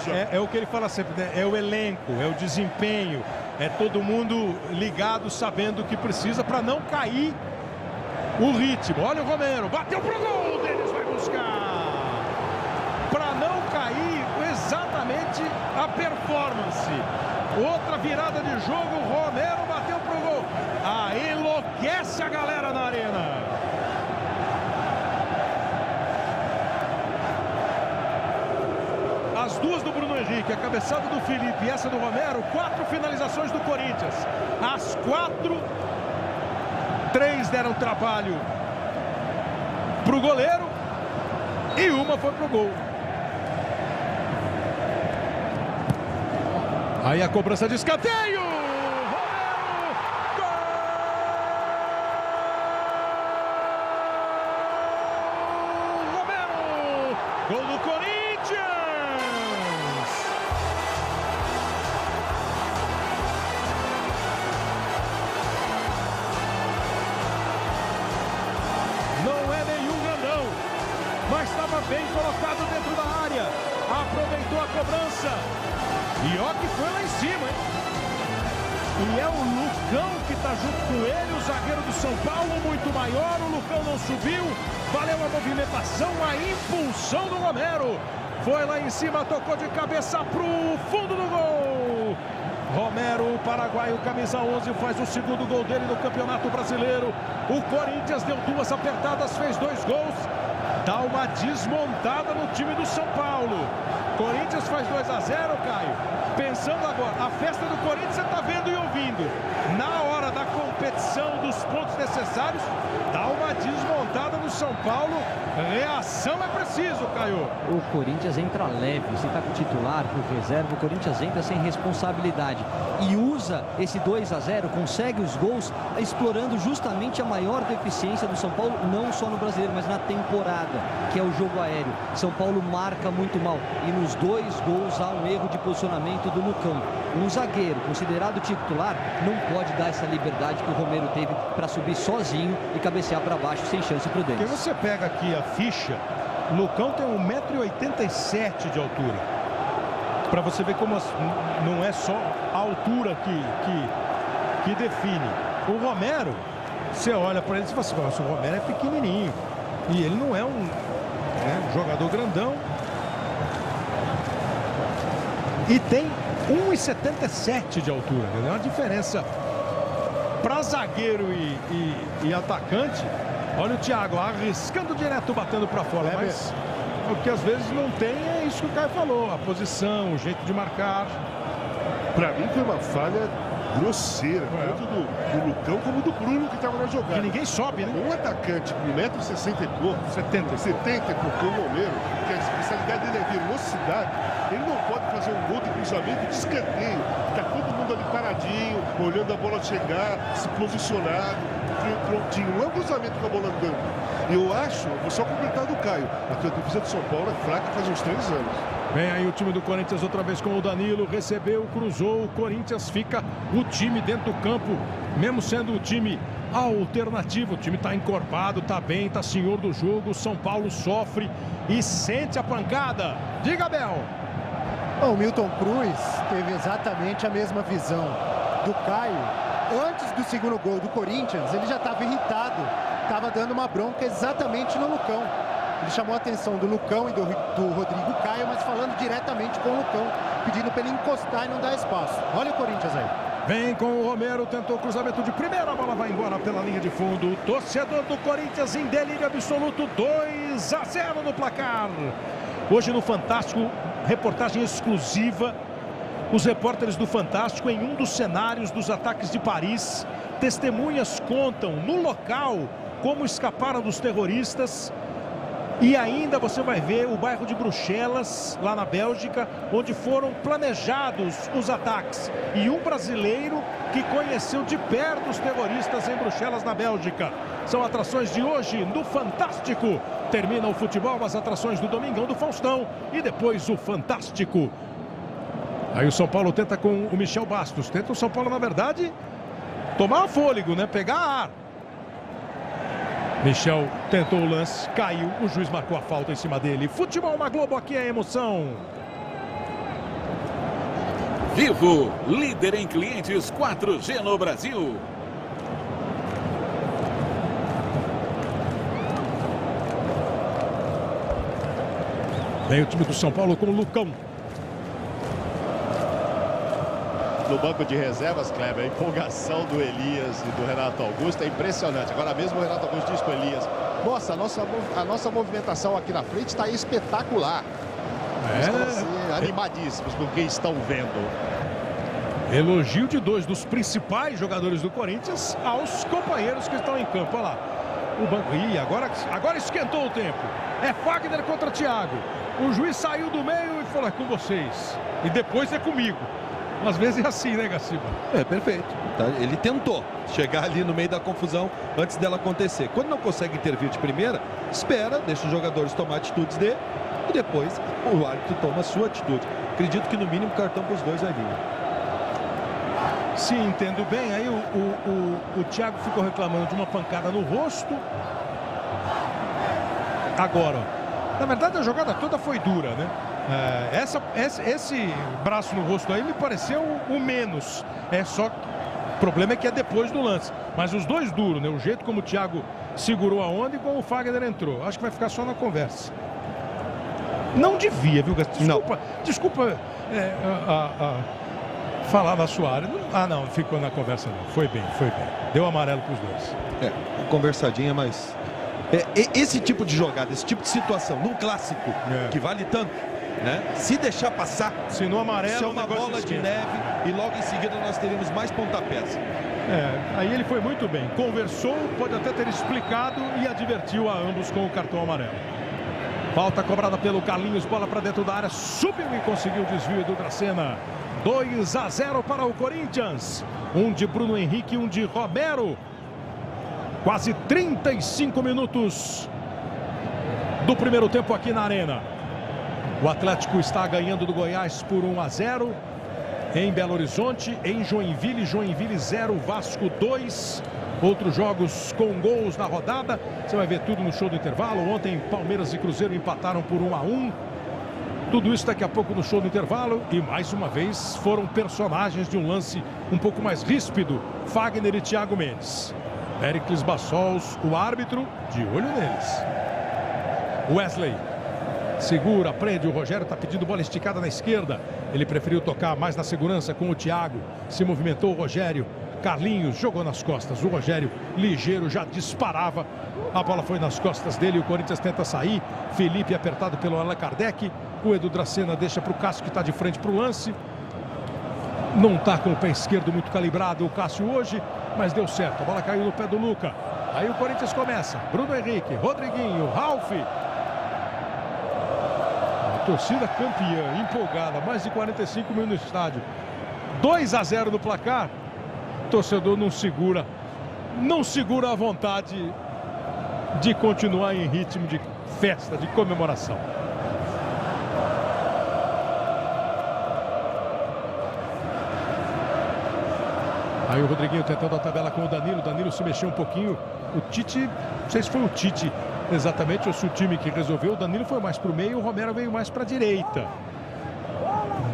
usar. É o que ele fala sempre, né? É o elenco, é o desempenho, é todo mundo ligado, sabendo o que precisa para não cair o ritmo. Olha o Romero, bateu pro gol, o Denis vai buscar. Para não cair exatamente a performance. Outra virada de jogo, o Romero bateu pro gol. Enlouquece a galera na Arena. As duas do Bruno Henrique, a cabeçada do Felipe e essa do Romero, 4 finalizações do Corinthians. As 4, 3 deram trabalho pro goleiro e uma foi pro gol. Aí a cobrança de escanteio. Romero! Gol do Corinthians! Não é nenhum grandão, mas estava bem colocado dentro da área. Aproveitou a cobrança. E ó que foi lá em cima, hein? E é o Lucão que está junto com ele, o zagueiro do São Paulo, muito maior. O Lucão não subiu, valeu a movimentação, a impulsão do Romero. Foi lá em cima, tocou de cabeça pro fundo do gol. Romero, o paraguaio, camisa 11, faz o segundo gol dele no Campeonato Brasileiro. O Corinthians deu 2 apertadas, fez 2 gols. Dá uma desmontada no time do São Paulo. Corinthians faz 2-0, Caio. Pensando agora, a festa do Corinthians você está vendo e ouvindo. Na hora da competição, dos pontos necessários, dá uma desmontada no São Paulo. Reação é preciso, Caio. O Corinthians entra leve, se está com o titular, com o reserva, o Corinthians entra sem responsabilidade. E usa esse 2-0, consegue os gols, explorando justamente a maior deficiência do São Paulo, não só no Brasileiro, mas na temporada, que é o jogo aéreo. São Paulo marca muito mal. E nos 2 gols há um erro de posicionamento do Lucão. Um zagueiro considerado titular não pode dar essa liberdade que o Romero teve para subir sozinho e cabecear para baixo sem chance para o Denis. Porque você pega aqui a ficha, o Lucão tem 1,87 m de altura. Para você ver como não é só a altura que define. O Romero, você olha para ele e fala assim, o Romero é pequenininho. E ele não é um jogador grandão. E tem 1,77 de altura. É uma diferença para zagueiro e atacante. Olha o Thiago arriscando direto, batendo para fora. Mas o que às vezes não tem é isso que o Caio falou. A posição, o jeito de marcar. Para mim foi uma falha grosseira. Tanto do Lucão como do Bruno que estava na jogada. E ninguém sobe, né? Um atacante com 1,60 m e pouco. 70 e pouco, o Romero, que a especialidade dele é velocidade. Ele não pode fazer um gol de cruzamento de escanteio. Está todo mundo ali paradinho, olhando a bola chegar, se posicionado. Prontinho, não é um cruzamento com a bola andando. Eu acho, vou só completar do Caio, a defesa do São Paulo é fraca faz uns 3 anos. Vem aí o time do Corinthians outra vez com o Danilo, recebeu, cruzou, o Corinthians fica o time dentro do campo, mesmo sendo o time alternativo. O time está encorpado, está bem, está senhor do jogo. O São Paulo sofre e sente a pancada. Diga, Bel. Bom, o Milton Cruz teve exatamente a mesma visão do Caio. Antes do segundo gol do Corinthians, ele já estava irritado, estava dando uma bronca exatamente no Lucão. Ele chamou a atenção do Lucão e do Rodrigo Caio, mas falando diretamente com o Lucão, pedindo para ele encostar e não dar espaço. Olha o Corinthians aí. Vem com o Romero, tentou o cruzamento de primeira, a bola vai embora pela linha de fundo. O torcedor do Corinthians em delírio absoluto, 2-0 no placar. Hoje no Fantástico, reportagem exclusiva. Os repórteres do Fantástico em um dos cenários dos ataques de Paris. Testemunhas contam no local como escaparam dos terroristas. E ainda você vai ver o bairro de Bruxelas, lá na Bélgica, onde foram planejados os ataques. E um brasileiro que conheceu de perto os terroristas em Bruxelas, na Bélgica. São atrações de hoje no Fantástico. Termina o futebol, as atrações do Domingão do Faustão e depois o Fantástico. Aí o São Paulo tenta com o Michel Bastos. Tenta o São Paulo, na verdade, tomar fôlego, né? Pegar ar. Michel tentou o lance, caiu, o juiz marcou a falta em cima dele. Futebol na Globo, aqui é emoção. Vivo, líder em clientes 4G no Brasil. Vem o time do São Paulo com o Lucão. No banco de reservas, Kleber, a empolgação do Elias e do Renato Augusto é impressionante. Agora mesmo o Renato Augusto diz para o Elias: nossa, a nossa movimentação aqui na frente está espetacular. Estão assim, animadíssimos com quem estão vendo. Elogio de 2 dos principais jogadores do Corinthians aos companheiros que estão em campo. Olha lá, o banco. Ih, agora esquentou o tempo. É Fagner contra Thiago. O juiz saiu do meio e falou: é com vocês. E depois é comigo. Às vezes é assim, né, Gaciba? É, perfeito. Tá? Ele tentou chegar ali no meio da confusão antes dela acontecer. Quando não consegue intervir de primeira, espera, deixa os jogadores tomar atitudes dele e depois o árbitro toma a sua atitude. Acredito que no mínimo cartão para os dois vai vir. Sim, entendo bem. Aí o Thiago ficou reclamando de uma pancada no rosto. Agora, na verdade a jogada toda foi dura, né? Esse braço no rosto aí me pareceu o menos. O problema é que é depois do lance. Mas os dois duros, né? O jeito como o Thiago segurou a onda e como o Fagner entrou. Acho que vai ficar só na conversa. Não devia, viu, Gaston? Desculpa falar na sua área. Não, ficou na conversa não. Foi bem. Deu amarelo para os dois. Uma conversadinha, mas... esse tipo de jogada, esse tipo de situação, num clássico que vale tanto, né? Se deixar passar, se no amarelo, isso é uma bola de neve e logo em seguida nós teríamos mais pontapés. Aí ele foi muito bem, conversou, pode até ter explicado e advertiu a ambos com o cartão amarelo. Falta cobrada pelo Carlinhos, bola para dentro da área, subiu e conseguiu o desvio do Dracena. 2-0 para o Corinthians, um de Bruno Henrique, um de Romero. Quase 35 minutos do primeiro tempo aqui na Arena. O Atlético está ganhando do Goiás por 1-0 em Belo Horizonte, em Joinville 0, Vasco 2. Outros jogos com gols na rodada. Você vai ver tudo no show do intervalo. Ontem Palmeiras e Cruzeiro empataram por 1-1. Tudo isso daqui a pouco no show do intervalo. E mais uma vez foram personagens de um lance um pouco mais ríspido. Fagner e Thiago Mendes. Péricles Bassols, o árbitro, de olho neles. Wesley segura, prende, o Rogério está pedindo bola esticada na esquerda. Ele preferiu tocar mais na segurança com o Thiago. Se movimentou o Rogério. Carlinhos jogou nas costas. O Rogério, ligeiro, já disparava. A bola foi nas costas dele. O Corinthians tenta sair. Felipe apertado pelo Allan Kardec. O Edu Dracena deixa para o Cássio, que está de frente para o lance. Não está com o pé esquerdo muito calibrado o Cássio hoje, mas deu certo. A bola caiu no pé do Luca. Aí o Corinthians começa. Bruno Henrique, Rodriguinho, Ralf. torcida campeã, empolgada, mais de 45 mil no estádio. 2-0 no placar. O torcedor não segura a vontade de continuar em ritmo de festa, de comemoração. Aí o Rodriguinho tentando a tabela com o Danilo. O Danilo se mexeu um pouquinho. O Tite, não sei se foi o Tite exatamente ou se o time que resolveu. O Danilo foi mais para o meio, o Romero veio mais para a direita.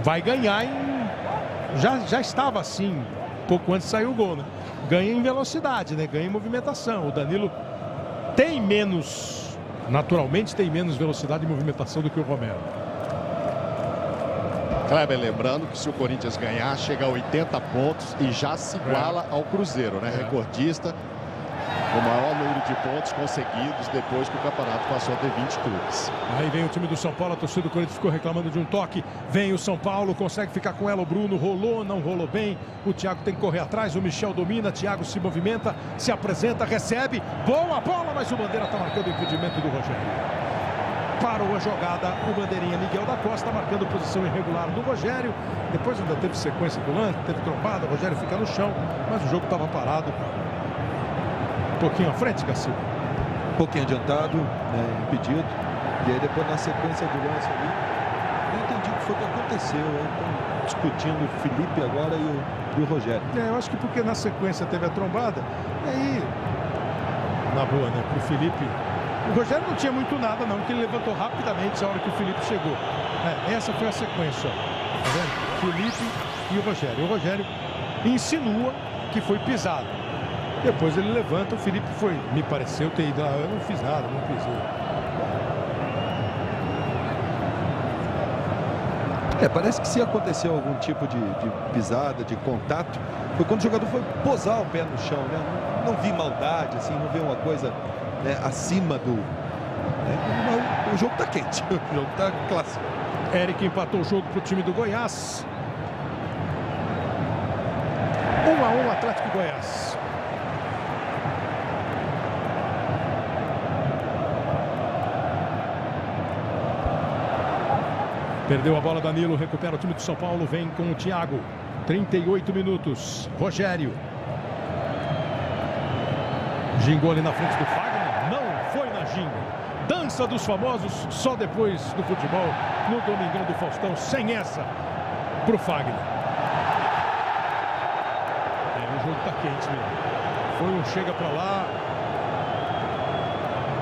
Vai ganhar em... Já estava assim, pouco antes de sair o gol, né? Ganha em velocidade, né? Ganha em movimentação. O Danilo tem menos, naturalmente tem menos velocidade e movimentação do que o Romero. Kleber, lembrando que se o Corinthians ganhar, chega a 80 pontos e já se iguala ao Cruzeiro, né? Recordista, o maior número de pontos conseguidos depois que o campeonato passou a ter 20 clubes. Aí vem o time do São Paulo, a torcida do Corinthians ficou reclamando de um toque. Vem o São Paulo, consegue ficar com ela, o Bruno rolou, não rolou bem. O Thiago tem que correr atrás, o Michel domina, Thiago se movimenta, se apresenta, recebe. Boa bola, mas o Bandeira está marcando o impedimento do Rogério. Parou a jogada, o bandeirinha Miguel da Costa marcando posição irregular do Rogério. Depois ainda teve sequência do lance, teve trombada, o Rogério fica no chão, mas o jogo estava parado. Um pouquinho à frente, Garcia. Um pouquinho adiantado, impedido. E aí depois na sequência do lance ali, eu entendi o que foi que aconteceu. Estão discutindo o Felipe agora e o Rogério. Eu acho que porque na sequência teve a trombada, e aí, na boa, né, pro Felipe... O Rogério não tinha muito nada não, porque ele levantou rapidamente a hora que o Felipe chegou. Essa foi a sequência, tá vendo? Felipe e o Rogério. O Rogério insinua que foi pisado. Depois ele levanta, o Felipe foi, me pareceu ter ido, eu não fiz nada, não pisei. Parece que se aconteceu algum tipo de pisada, de contato, foi quando o jogador foi posar o pé no chão, né? Não vi maldade, assim, não vi uma coisa... acima do... O jogo tá quente, o jogo tá clássico. Eric empatou o jogo pro time do Goiás. 1-1 Atlético e Goiás. Perdeu a bola Danilo, recupera o time do São Paulo, vem com o Thiago. 38 minutos, Rogério. Gingou ali na frente do Fagner. Foi na ginga. Dança dos famosos só depois do futebol no Domingão do Faustão, sem essa pro Fagner. O jogo tá quente mesmo. Foi um chega pra lá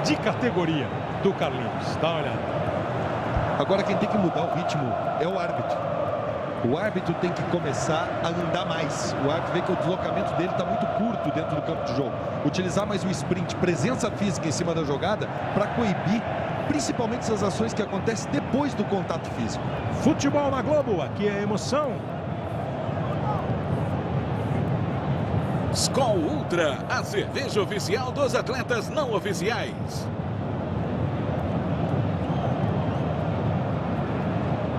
de categoria do Carlinhos. Dá uma olhada. Agora quem tem que mudar o ritmo é o árbitro. O árbitro tem que começar a andar mais. O árbitro vê que o deslocamento dele está muito curto dentro do campo de jogo. Utilizar mais o sprint, presença física em cima da jogada para coibir principalmente essas ações que acontecem depois do contato físico. Futebol na Globo, aqui é emoção. Skol Ultra, a cerveja oficial dos atletas não oficiais.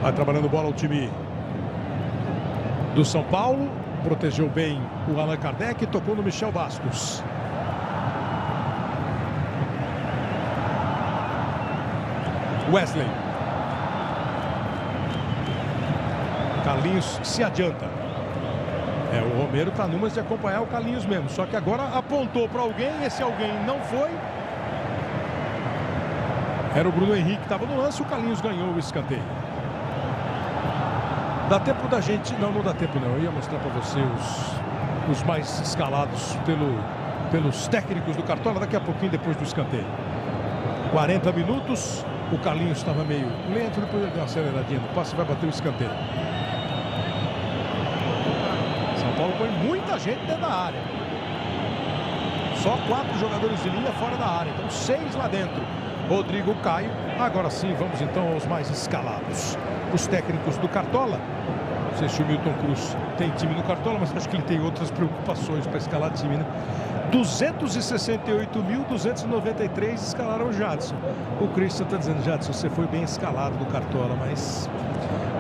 Vai trabalhando bola o time do São Paulo, protegeu bem o Allan Kardec e tocou no Michel Bastos. Wesley. Carlinhos se adianta. O Romero está numas de acompanhar o Carlinhos mesmo, só que agora apontou para alguém, esse alguém não foi. Era o Bruno Henrique que estava no lance, o Carlinhos ganhou o escanteio. Dá tempo da gente... Não dá tempo não. Eu ia mostrar para você os mais escalados pelos técnicos do Cartola daqui a pouquinho depois do escanteio. 40 minutos. O Carlinhos estava meio lento, depois ele deu uma aceleradinha no passe e vai bater o escanteio. São Paulo põe muita gente dentro da área. Só 4 jogadores de linha fora da área. Então 6 lá dentro. Rodrigo, Caio. Agora sim, vamos então aos mais escalados. Os técnicos do Cartola. Não sei se o Milton Cruz tem time no Cartola, mas acho que ele tem outras preocupações para escalar time, né? 268.293 escalaram o Jadson. O Christian está dizendo: Jadson, você foi bem escalado do Cartola, mas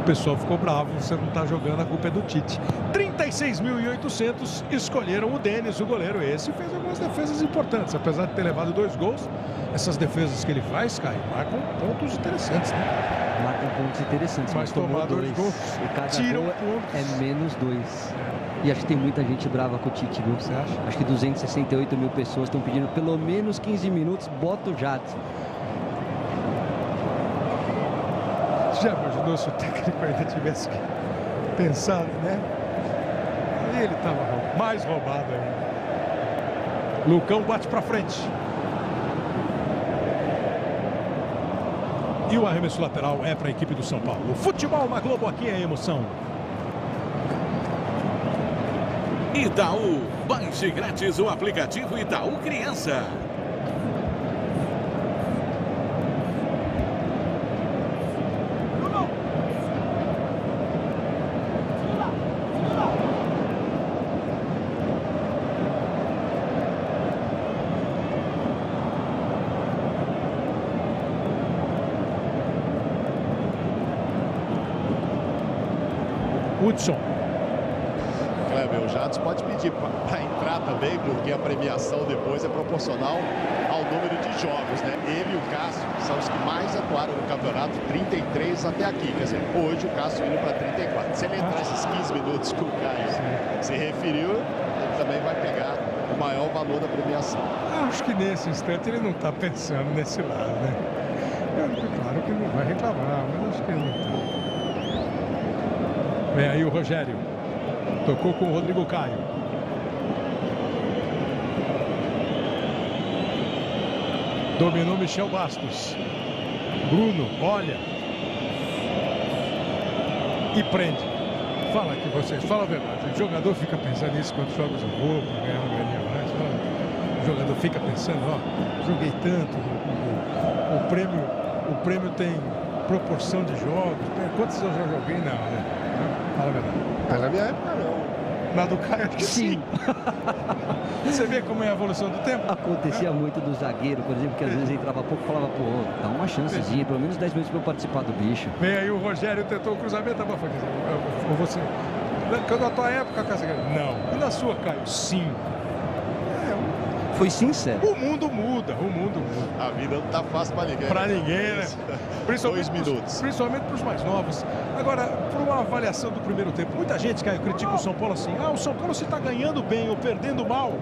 o pessoal ficou bravo, você não está jogando, a culpa é do Tite. 36.800 escolheram o Denis, o goleiro. Esse fez algumas defesas importantes, apesar de ter levado 2 gols. Essas defesas que ele faz, Caio, marcam pontos interessantes, né? Marcam pontos interessantes, mas tomou 2. E cada gol é -2. E acho que tem muita gente brava com o Tite, viu? Você acha? Acho que 268 mil pessoas estão pedindo pelo menos 15 minutos, bota o Jadson. Já imaginou se o técnico ainda tivesse pensado, né? E ele estava mais roubado ainda. Lucão bate para frente. E o arremesso lateral é para a equipe do São Paulo. O futebol na Globo, aqui é emoção. Itaú, baixe grátis o aplicativo Itaú Criança. Hudson. Kleber, o Jadson pode pedir para entrar também, porque a premiação depois é proporcional ao número de jogos, né? Ele e o Cássio são os que mais atuaram no campeonato, 33 até aqui. Quer dizer, hoje o Cássio indo para 34. Se ele entrar esses 15 minutos que o Caio se referiu, ele também vai pegar o maior valor da premiação. Acho que nesse instante ele não está pensando nesse lado, né? Claro que não vai reclamar, mas acho que ele não está. Vem aí o Rogério. Tocou com o Rodrigo Caio. Dominou Michel Bastos. Bruno, olha. E prende. Fala aqui vocês, fala a verdade. O jogador fica pensando nisso quando joga o gol, para ganhar uma galinha mais. O jogador fica pensando, ó, joguei tanto. O prêmio tem proporção de jogos. Quantos eu já joguei? Não, né? Fala a verdade. Na minha época, não. Na do Caio, acho que sim. Você vê como é a evolução do tempo? Acontecia muito do zagueiro, por exemplo, que às vezes entrava pouco e falava, pô, dá uma chancezinha, pelo menos 10 minutos para eu participar do bicho. Vem aí o Rogério, tentou o cruzamento, ou você... Na tua época, Casagrande? Não. E na sua, Caio? Sim. Foi sincero. O mundo muda, o mundo muda. A vida não tá fácil para ninguém. Para ninguém, né? Principalmente 2 minutos. Principalmente para os mais novos. Agora, por uma avaliação do primeiro tempo, muita gente, Caio, critica o São Paulo assim. O São Paulo se está ganhando bem ou perdendo mal,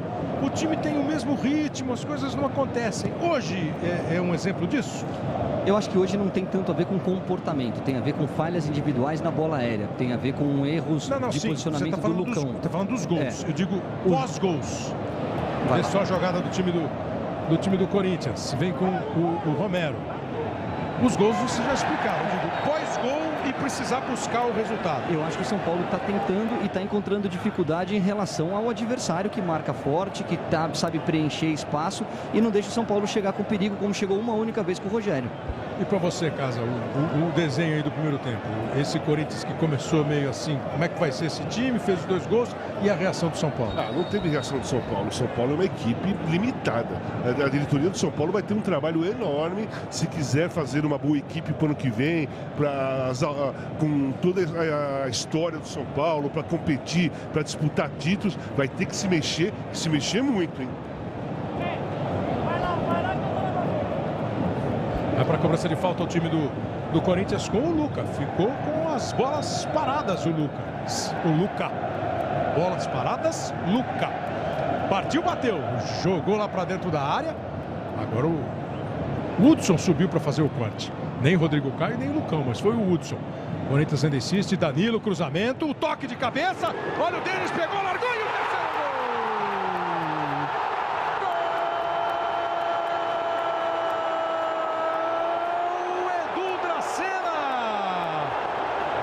o time tem o mesmo ritmo, as coisas não acontecem. Hoje é um exemplo disso? Eu acho que hoje não tem tanto a ver com comportamento, tem a ver com falhas individuais na bola aérea, tem a ver com erros de posicionamento do Lucão. Você está falando dos gols, eu digo pós-gols. Vê só a jogada do time do Corinthians. Vem com o Romero. Os gols você já explicaram. Eu digo pós-gol e precisar buscar o resultado. Eu acho que o São Paulo está tentando e está encontrando dificuldade em relação ao adversário que marca forte, que sabe preencher espaço e não deixa o São Paulo chegar com perigo como chegou uma única vez com o Rogério. E para você, Casa, o desenho aí do primeiro tempo, esse Corinthians que começou meio assim, como é que vai ser esse time, fez os 2 gols e a reação do São Paulo? Não teve reação do São Paulo. O São Paulo é uma equipe limitada. A diretoria do São Paulo vai ter um trabalho enorme se quiser fazer uma boa equipe para o ano que vem, com toda a história do São Paulo, para competir, para disputar títulos, vai ter que se mexer muito, hein? Vai para a cobrança de falta o time do Corinthians com o Luca. Ficou com as bolas paradas o Luca. Bolas paradas, Luca. Partiu, bateu. Jogou lá para dentro da área. Agora o Hudson subiu para fazer o corte. Nem Rodrigo Caio, nem o Lucão, mas foi o Hudson. Corinthians ainda insiste. Danilo, cruzamento. O toque de cabeça. Olha o Denis, pegou, largou e o terceiro gol.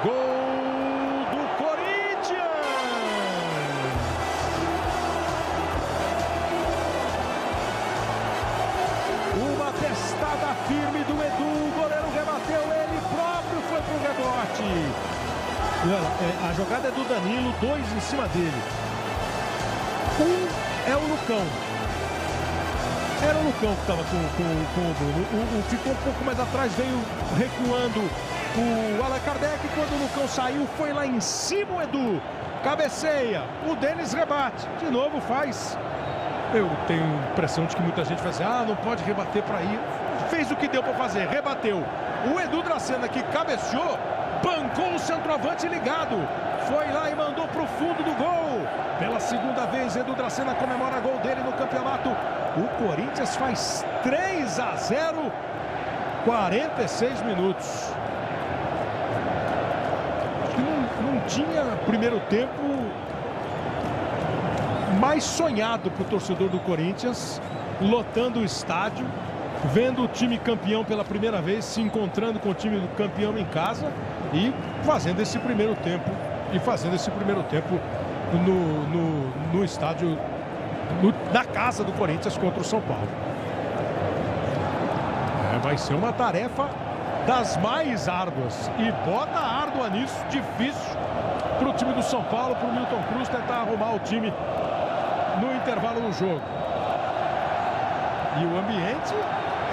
Gol do Corinthians! Uma testada firme do Edu, o goleiro rebateu, ele próprio foi pro rebote. E olha, a jogada é do Danilo, 2 em cima dele. É o Lucão. Era o Lucão que estava com o Bruno. Ficou um pouco mais atrás, veio recuando o Allan Kardec. Quando o Lucão saiu, foi lá em cima o Edu. Cabeceia. O Denis rebate. De novo faz. Eu tenho a impressão de que muita gente vai dizer, não pode rebater para ir. fez o que deu para fazer, rebateu. O Edu Dracena, que cabeceou, bancou o centroavante ligado. Foi lá e mandou para o fundo do gol. Pela segunda vez, Edu Dracena comemora gol dele no campeonato. O Corinthians faz 3-0, 46 minutos. Acho que não tinha primeiro tempo mais sonhado para o torcedor do Corinthians, lotando o estádio, vendo o time campeão pela primeira vez, se encontrando com o time do campeão em casa e fazendo esse primeiro tempo. No estádio, na casa do Corinthians contra o São Paulo. Vai ser uma tarefa das mais árduas. E bota árdua nisso, difícil para o time do São Paulo, para o Milton Cruz tentar arrumar o time no intervalo do jogo. E o ambiente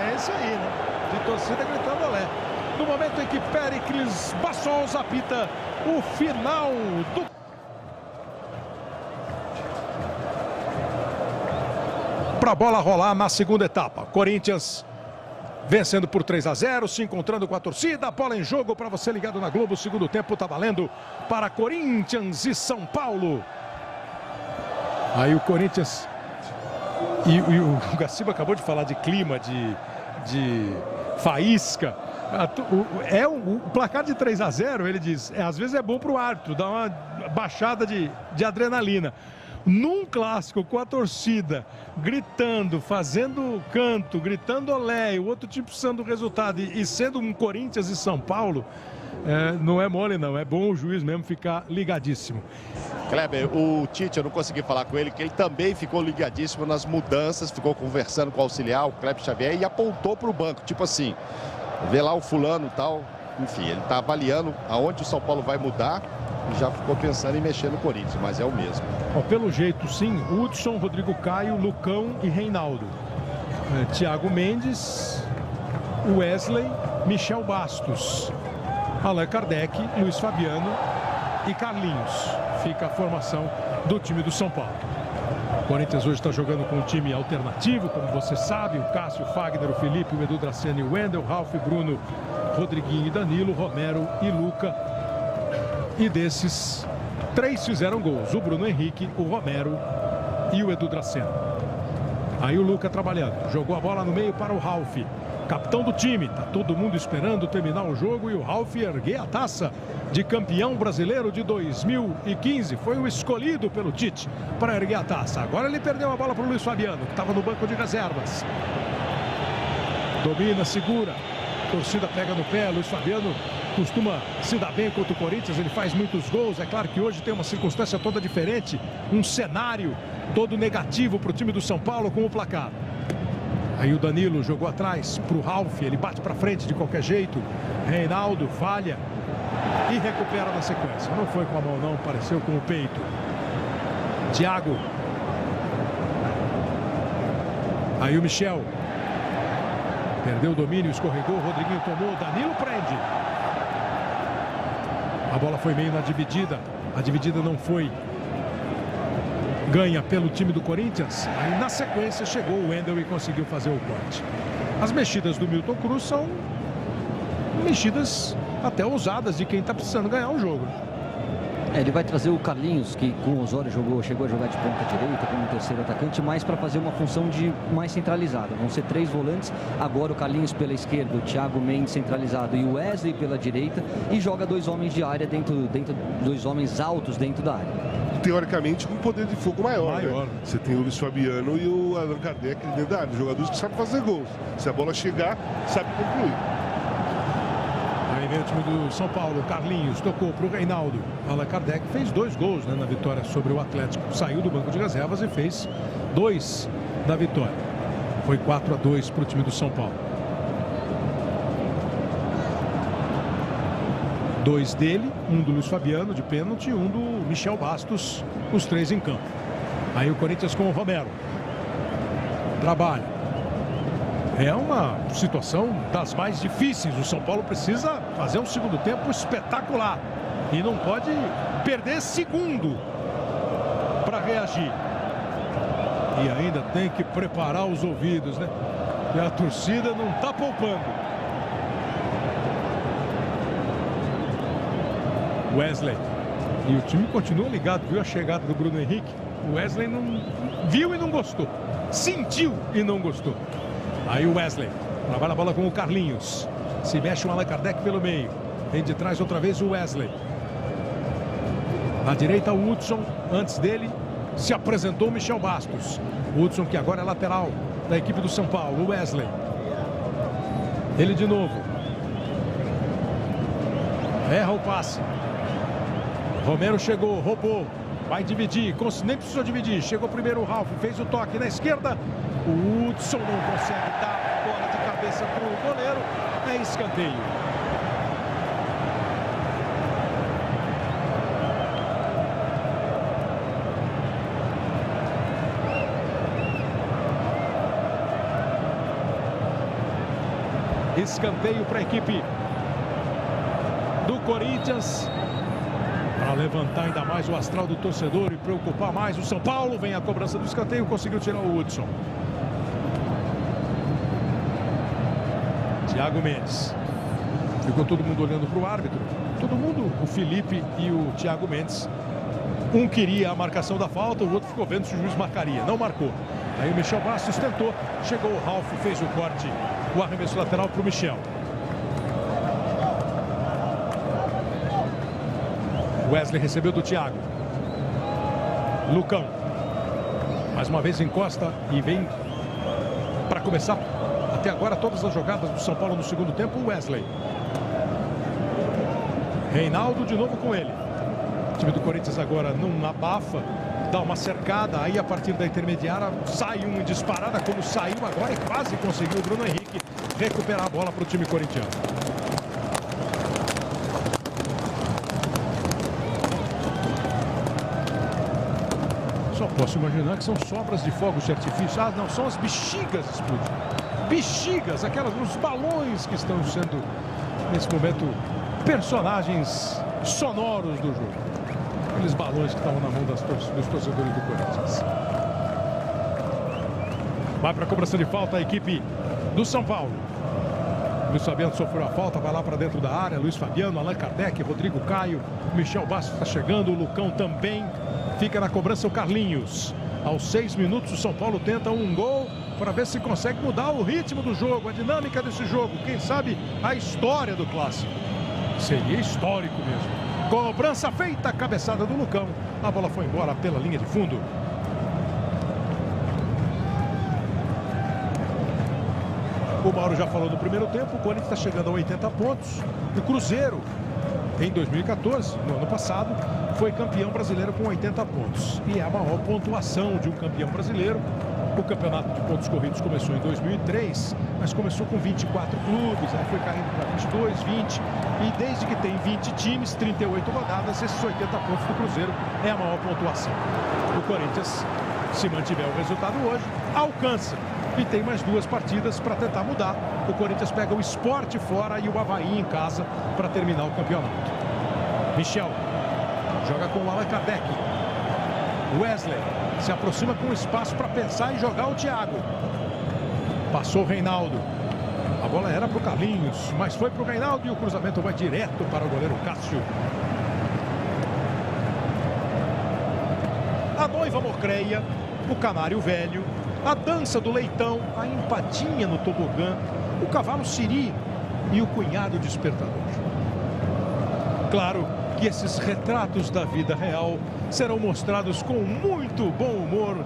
é esse aí, né? De torcida gritando olé. No momento em que Péricles Bassols apita o final do... Para a bola rolar na segunda etapa. Corinthians vencendo por 3-0, se encontrando com a torcida. A bola em jogo para você ligado na Globo. O segundo tempo está valendo para Corinthians e São Paulo. Aí o Corinthians... E o Gaciba acabou de falar de clima, de faísca. O placar de 3-0, ele diz, às vezes é bom para o árbitro, dá uma baixada de adrenalina. Num clássico com a torcida gritando, fazendo canto, gritando olé, e o outro time precisando do resultado, e sendo um Corinthians e São Paulo, não é mole não, é bom o juiz mesmo ficar ligadíssimo. Kleber, o Tite, eu não consegui falar com ele, que ele também ficou ligadíssimo nas mudanças, ficou conversando com o auxiliar, o Kleber Xavier, e apontou para o banco, tipo assim, vê lá o fulano e tal, enfim, ele está avaliando aonde o São Paulo vai mudar e já ficou pensando em mexer no Corinthians, mas é o mesmo. Pelo jeito, sim, Hudson, Rodrigo Caio, Lucão e Reinaldo. Thiago Mendes, Wesley, Michel Bastos, Allan Kardec, Luiz Fabiano e Carlinhos. Fica a formação do time do São Paulo. O Corinthians hoje está jogando com um time alternativo, como você sabe, o Cássio, o Fagner, o Felipe, o Edu Dracena e o Wendel, Ralf, Bruno, Rodriguinho e Danilo, Romero e Luca. E desses, 3 fizeram gols, o Bruno Henrique, o Romero e o Edu Dracena. Aí o Luca trabalhando, jogou a bola no meio para o Ralf, capitão do time. Tá todo mundo esperando terminar o jogo e o Ralf erguer a taça de campeão brasileiro de 2015. Foi o escolhido pelo Tite para erguer a taça. Agora ele perdeu a bola para o Luiz Fabiano, que estava no banco de reservas. Domina, segura, torcida pega no pé. Luiz Fabiano costuma se dar bem contra o Corinthians, ele faz muitos gols. É claro que hoje tem uma circunstância toda diferente, um cenário todo negativo para o time do São Paulo com o placar. Aí o Danilo jogou atrás para o Ralf, ele bate para frente de qualquer jeito. Reinaldo falha e recupera na sequência. Não foi com a mão não, pareceu com o peito. Thiago. Aí o Michel. Perdeu o domínio, escorregou, o Rodriguinho tomou, Danilo prende. A bola foi meio na dividida. A dividida não foi ganha pelo time do Corinthians. Aí na sequência chegou o Wendel e conseguiu fazer o corte. As mexidas do Milton Cruz são mexidas até ousadas de quem está precisando ganhar o jogo. Ele vai trazer o Carlinhos, que com o Osório chegou a jogar de ponta direita como terceiro atacante, mais para fazer uma função de mais centralizada. Vão ser 3 volantes, agora o Carlinhos pela esquerda, o Thiago Mendes centralizado e o Wesley pela direita, e joga 2 homens de área dentro 2 homens altos dentro da área. Teoricamente com poder de fogo maior. Né? Você tem o Luiz Fabiano e o Allan Kardec dentro da área, jogadores que sabem fazer gols. Se a bola chegar, sabe concluir. Aí vem o time do São Paulo, Carlinhos tocou para o Reinaldo. Allan Kardec fez 2 gols, né, na vitória sobre o Atlético. Saiu do banco de reservas e fez 2 da vitória. Foi 4-2 para o time do São Paulo. 2 dele, um do Luiz Fabiano de pênalti e um do Michel Bastos, os 3 em campo. Aí o Corinthians com o Romero. Trabalha. É uma situação das mais difíceis. O São Paulo precisa fazer um segundo tempo espetacular. E não pode perder segundo para reagir. E ainda tem que preparar os ouvidos, né? E a torcida não está poupando. Wesley. E o time continua ligado, viu a chegada do Bruno Henrique. O Wesley não viu e não gostou. Sentiu e não gostou. Aí o Wesley trabalha a bola com o Carlinhos. Se mexe o Allan Kardec pelo meio. Vem de trás outra vez o Wesley. Na direita o Hudson. Antes dele se apresentou o Michel Bastos. O Hudson que agora é lateral da equipe do São Paulo. O Wesley. Ele de novo. Erra o passe. Romero chegou, roubou. Vai dividir, nem precisou dividir. Chegou primeiro o Ralf, fez o toque na esquerda. O Hudson não consegue dar a bola de cabeça para o goleiro. É escanteio. Escanteio para a equipe do Corinthians. Para levantar ainda mais o astral do torcedor e preocupar mais o São Paulo. Vem a cobrança do escanteio, conseguiu tirar o Hudson. Thiago Mendes. Ficou todo mundo olhando para o árbitro. Todo mundo, o Felipe e o Thiago Mendes. Um queria a marcação da falta, o outro ficou vendo se o juiz marcaria. Não marcou. Aí o Michel Bastos tentou. Chegou o Ralf, fez o corte. O arremesso lateral para o Michel. Wesley recebeu do Thiago. Lucão. Mais uma vez encosta e vem para começar até agora todas as jogadas do São Paulo no segundo tempo. Wesley. Reinaldo de novo com ele. O time do Corinthians agora não abafa. Dá uma cercada. Aí a partir da intermediária sai um em disparada como saiu agora e quase conseguiu o Bruno Henrique recuperar a bola para o time corintiano. Só posso imaginar que são sobras de fogos de artifício. Ah, não, são as bexigas explodindo. Bexigas, os balões que estão sendo, nesse momento, personagens sonoros do jogo. Aqueles balões que estavam na mão dos torcedores do Corinthians. Vai para a cobrança de falta a equipe do São Paulo. Luiz Fabiano sofreu a falta, vai lá para dentro da área. Luiz Fabiano, Allan Kardec, Rodrigo Caio, Michel Bastos está chegando, o Lucão também. Fica na cobrança o Carlinhos. Aos 6 minutos o São Paulo tenta um gol para ver se consegue mudar o ritmo do jogo, a dinâmica desse jogo. Quem sabe a história do clássico. Seria histórico mesmo. Cobrança feita, cabeçada do Lucão. A bola foi embora pela linha de fundo. O Mauro já falou no primeiro tempo, o Corinthians está chegando a 80 pontos. O Cruzeiro, em 2014, no ano passado, foi campeão brasileiro com 80 pontos. E é a maior pontuação de um campeão brasileiro. O campeonato de pontos corridos começou em 2003, mas começou com 24 clubes, aí foi caindo para 22, 20. E desde que tem 20 times, 38 rodadas, esses 80 pontos do Cruzeiro é a maior pontuação. O Corinthians, se mantiver o resultado hoje, alcança. E tem mais 2 partidas para tentar mudar. O Corinthians pega o Sport fora e o Avaí em casa para terminar o campeonato. Michel joga com o Allan Kardec. Wesley se aproxima com espaço para pensar em jogar o Thiago. Passou o Reinaldo. A bola era para o Carlinhos, mas foi para o Reinaldo e o cruzamento vai direto para o goleiro Cássio. A noiva Mocreia, o canário velho, a dança do leitão, a empadinha no tobogã, o cavalo siri e o cunhado despertador. Claro que esses retratos da vida real serão mostrados com muito bom humor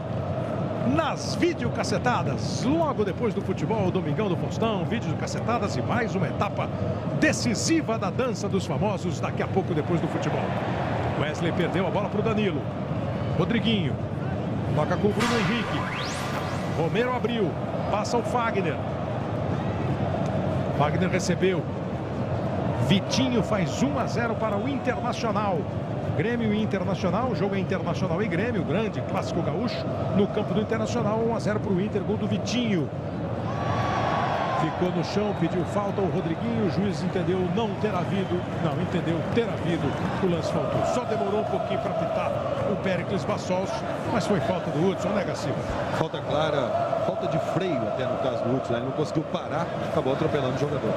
nas videocassetadas. Logo depois do futebol, Domingão do Faustão, videocassetadas e mais uma etapa decisiva da dança dos famosos daqui a pouco depois do futebol. Wesley perdeu a bola para o Danilo. Rodriguinho toca com o Bruno Henrique. Romero abriu, passa o Fagner. Fagner recebeu. Vitinho faz 1-0 para o Internacional. Grêmio e Internacional, o jogo é Internacional e Grêmio, grande clássico gaúcho. No campo do Internacional, 1-0 para o Inter, gol do Vitinho. Ficou no chão, pediu falta o Rodriguinho, o juiz entendeu não ter havido, não, entendeu ter havido, o lance faltou. Só demorou um pouquinho para pitar o Péricles Bassols, mas foi falta do Hudson, nega Silva. Falta clara, falta de freio até no caso do Hudson, ele não conseguiu parar, acabou atropelando o jogador.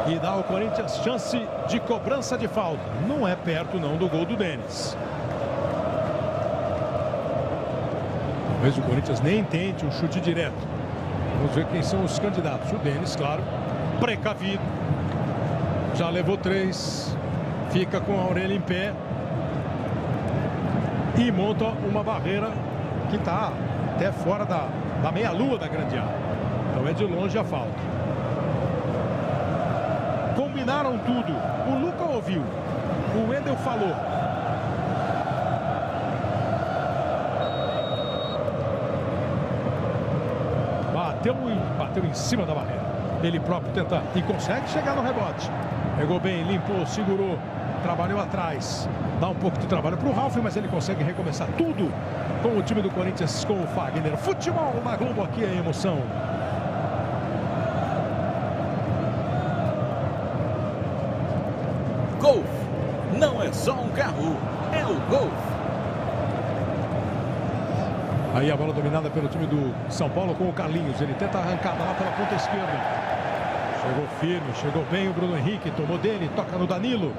E dá ao Corinthians chance de cobrança de falta. Não é perto não do gol do Denis. Talvez o Corinthians nem tente um chute direto. Vamos ver quem são os candidatos. O Denis, claro, precavido. Já levou 3. Fica com a orelha em pé. E monta uma barreira que está até fora da meia-lua da grande área. Então é de longe a falta. Combinaram tudo. O Luca ouviu. O Wendel falou. Bateu em cima da barreira. Ele próprio tenta e consegue chegar no rebote. Pegou bem, limpou, segurou, trabalhou atrás. Dá um pouco de trabalho para o Ralf, mas ele consegue recomeçar tudo com o time do Corinthians, com o Fagner. Futebol na Globo, aqui é emoção. Golf não é só um carro, é o Golf. Aí a bola dominada pelo time do São Paulo com o Carlinhos. Ele tenta arrancar lá pela ponta esquerda. Chegou firme, chegou bem o Bruno Henrique. Tomou dele, toca no Danilo.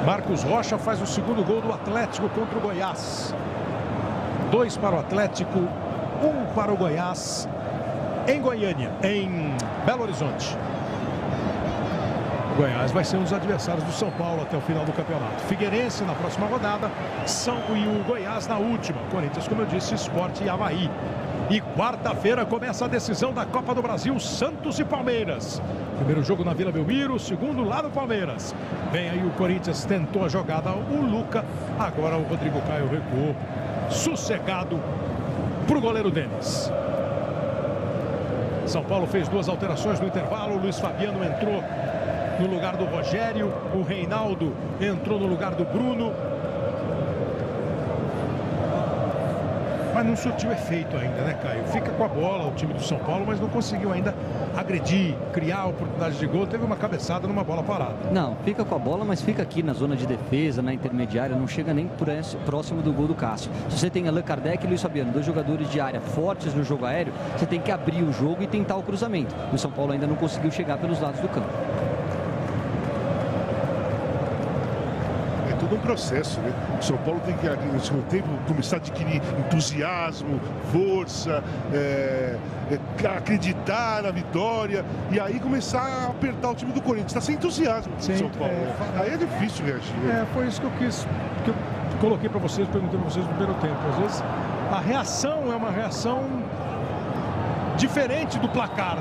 Marcos Rocha faz o segundo gol do Atlético contra o Goiás. 2 para o Atlético, 1 para o Goiás. Em Goiânia, em Belo Horizonte. Goiás vai ser um dos adversários do São Paulo até o final do campeonato. Figueirense na próxima rodada, e o Goiás na última. Corinthians, como eu disse, Sport e Avaí. E quarta-feira começa a decisão da Copa do Brasil, Santos e Palmeiras. Primeiro jogo na Vila Belmiro, segundo lá no Palmeiras. Vem aí o Corinthians, tentou a jogada, o Luca. Agora o Rodrigo Caio recuou, sossegado para o goleiro Denis. São Paulo fez 2 alterações no intervalo, o Luiz Fabiano entrou no lugar do Rogério, o Reinaldo entrou no lugar do Bruno. Mas não surtiu efeito ainda, né, Caio? Fica com a bola o time do São Paulo, mas não conseguiu ainda agredir, criar oportunidade de gol. Teve uma cabeçada numa bola parada. Não, fica com a bola, mas fica aqui na zona de defesa, na intermediária, não chega nem próximo do gol do Cássio. Se você tem Allan Kardec e Luiz Fabiano, 2 jogadores de área fortes no jogo aéreo, você tem que abrir o jogo e tentar o cruzamento. O São Paulo ainda não conseguiu chegar pelos lados do campo. Um processo, né? O São Paulo tem que, no segundo tempo, começar a adquirir entusiasmo, força, acreditar na vitória e aí começar a apertar o time do Corinthians. Está sem entusiasmo o São Paulo. Aí é difícil reagir. Né? Foi isso que eu quis, que eu coloquei para vocês, perguntei para vocês no primeiro tempo. Às vezes a reação é uma reação diferente do placar.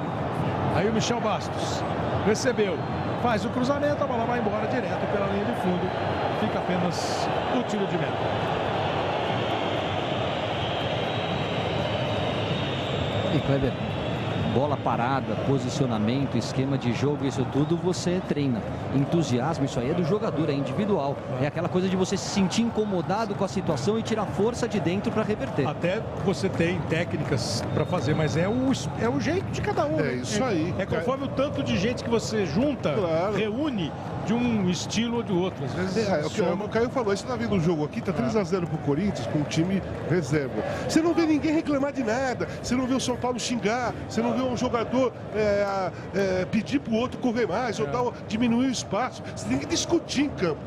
Aí o Michel Bastos recebeu, faz o cruzamento, a bola vai embora direto pela linha de fundo. Fica apenas o tiro de meta. E Kleber, bola parada, posicionamento, esquema de jogo, isso tudo você treina. Entusiasmo, isso aí é do jogador, é individual. É aquela coisa de você se sentir incomodado com a situação e tirar força de dentro para reverter. Até você tem técnicas para fazer, mas é o jeito de cada um. É isso aí. É conforme o tanto de gente que você junta, claro, reúne de um estilo ou de outro. Às vezes o Caio falou, você está vendo o jogo aqui, tá 3-0 pro Corinthians com o time reserva. Você não vê ninguém reclamar de nada, você não vê o São Paulo xingar, você não vê um jogador pedir pro outro correr mais, ou diminuir o espaço. Você tem que discutir em campo.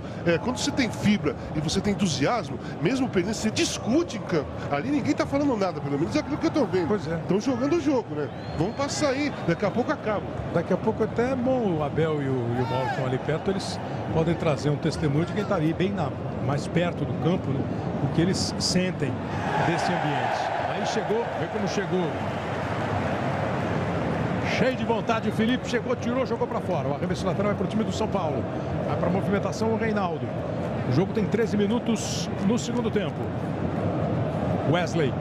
Quando você tem fibra e você tem entusiasmo, mesmo perdendo, você discute em campo. Ali ninguém tá falando nada, pelo menos é aquilo que eu tô vendo. Pois é. Estão jogando o jogo, né? Vamos passar aí, daqui a pouco acaba. Daqui a pouco até é bom o Abel e o Mauro estão ali perto, eles podem trazer um testemunho de quem está ali bem mais perto do campo, né? O que eles sentem desse ambiente. Aí chegou, vê como chegou. Cheio de vontade, o Felipe chegou, tirou, jogou para fora. O arremesso lateral vai para o time do São Paulo. Vai para a movimentação o Reinaldo. O jogo tem 13 minutos no segundo tempo. Wesley.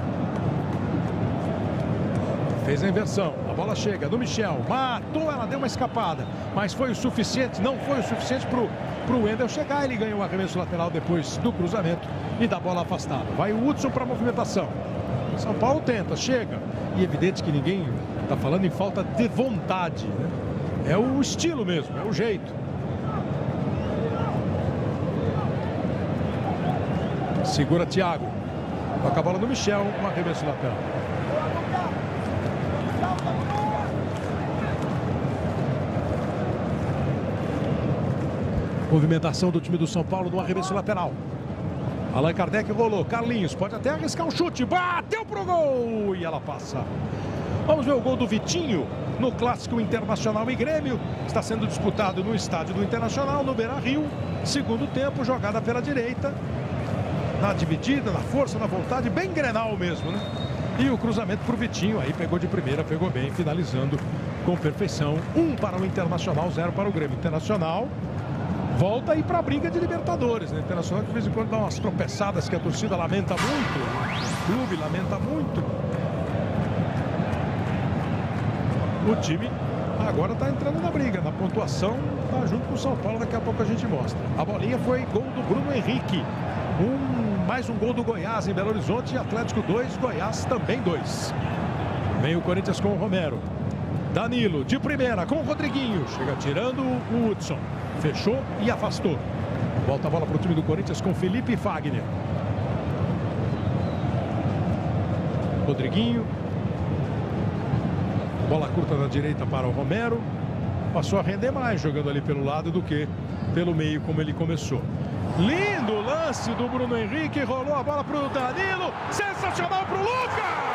Fez a inversão, a bola chega no Michel, matou, ela deu uma escapada, mas foi o suficiente, não foi o suficiente para o Wendel chegar. Ele ganhou o arremesso lateral depois do cruzamento e da bola afastada. Vai o Hudson para a movimentação. São Paulo tenta, chega, e é evidente que ninguém está falando em falta de vontade, né? É o estilo mesmo, é o jeito. Segura Thiago, toca a bola no Michel, um arremesso lateral. Movimentação do time do São Paulo no arremesso lateral. Allan Kardec rolou, Carlinhos pode até arriscar um chute, bateu pro gol e ela passa. Vamos ver o gol do Vitinho no clássico Internacional e Grêmio. Está sendo disputado no estádio do Internacional, no Beira-Rio. Segundo tempo, jogada pela direita, na dividida, na força, na vontade, bem Grenal mesmo, né? E o cruzamento pro Vitinho, aí pegou de primeira, pegou bem, finalizando com perfeição. 1 para o Internacional, 0 para o Grêmio. Internacional volta aí para a briga de Libertadores, né? Internacional de vez em quando dá umas tropeçadas que a torcida lamenta muito, o clube lamenta muito. O time agora está entrando na briga, na pontuação, está junto com o São Paulo, daqui a pouco a gente mostra. A bolinha foi gol do Bruno Henrique, mais um gol do Goiás em Belo Horizonte, Atlético 2, Goiás também 2. Vem o Corinthians com o Romero, Danilo de primeira com o Rodriguinho, chega tirando o Hudson. Fechou e afastou. Volta a bola para o time do Corinthians com Felipe Fagner. Rodriguinho. Bola curta na direita para o Romero. Passou a render mais jogando ali pelo lado do que pelo meio como ele começou. Lindo lance do Bruno Henrique. Rolou a bola para o Danilo. Sensacional para o Lucas.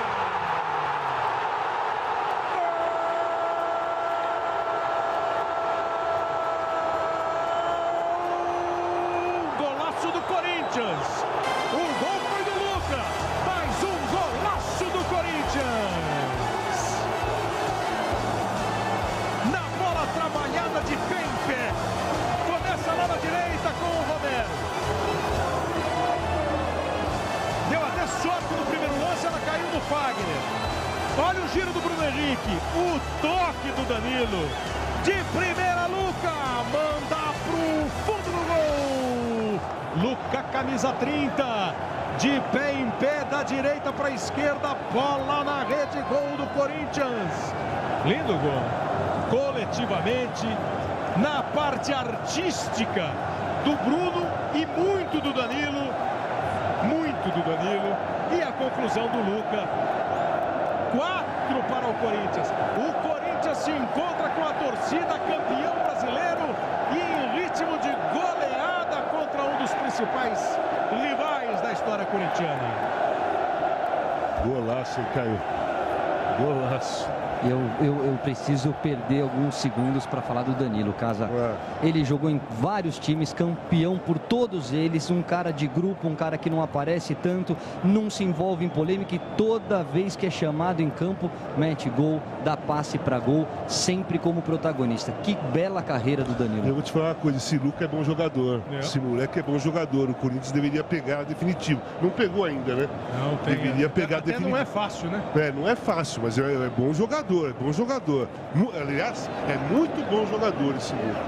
O gol foi do Lucas, mais um golaço do Corinthians. Na bola trabalhada de pé em pé. Começa lá na direita com o Romero. Deu até sorte no primeiro lance, ela caiu no Fagner. Olha o giro do Bruno Henrique, o toque do Danilo. De primeira, Luca, manda pro fundo do gol. Luca, camisa 30, de pé em pé, da direita para a esquerda, bola na rede, gol do Corinthians. Lindo gol. Coletivamente, na parte artística do Bruno e muito do Danilo. Muito do Danilo. E a conclusão do Luca. 4 para o Corinthians. O Corinthians se encontra com a torcida, campeão brasileiro e em ritmo de goleada contra um dos principais rivais da história corintiana. Golaço, hein, Caio? Golaço. Eu preciso perder alguns segundos para falar do Danilo, Casa. Ele jogou em vários times, campeão por todos eles, um cara de grupo, um cara que não aparece tanto, não se envolve em polêmica e toda vez que é chamado em campo, mete gol, dá passe para gol, sempre como protagonista. Que bela carreira do Danilo. Eu vou te falar uma coisa, esse Luca é bom jogador, esse moleque é bom jogador, o Corinthians deveria pegar definitivo. Não pegou ainda, né? Não tem. Deveria pegar definitivo. Não é fácil, né? Não é fácil, mas é bom jogador. É bom jogador. Aliás, é muito bom jogador esse Luca.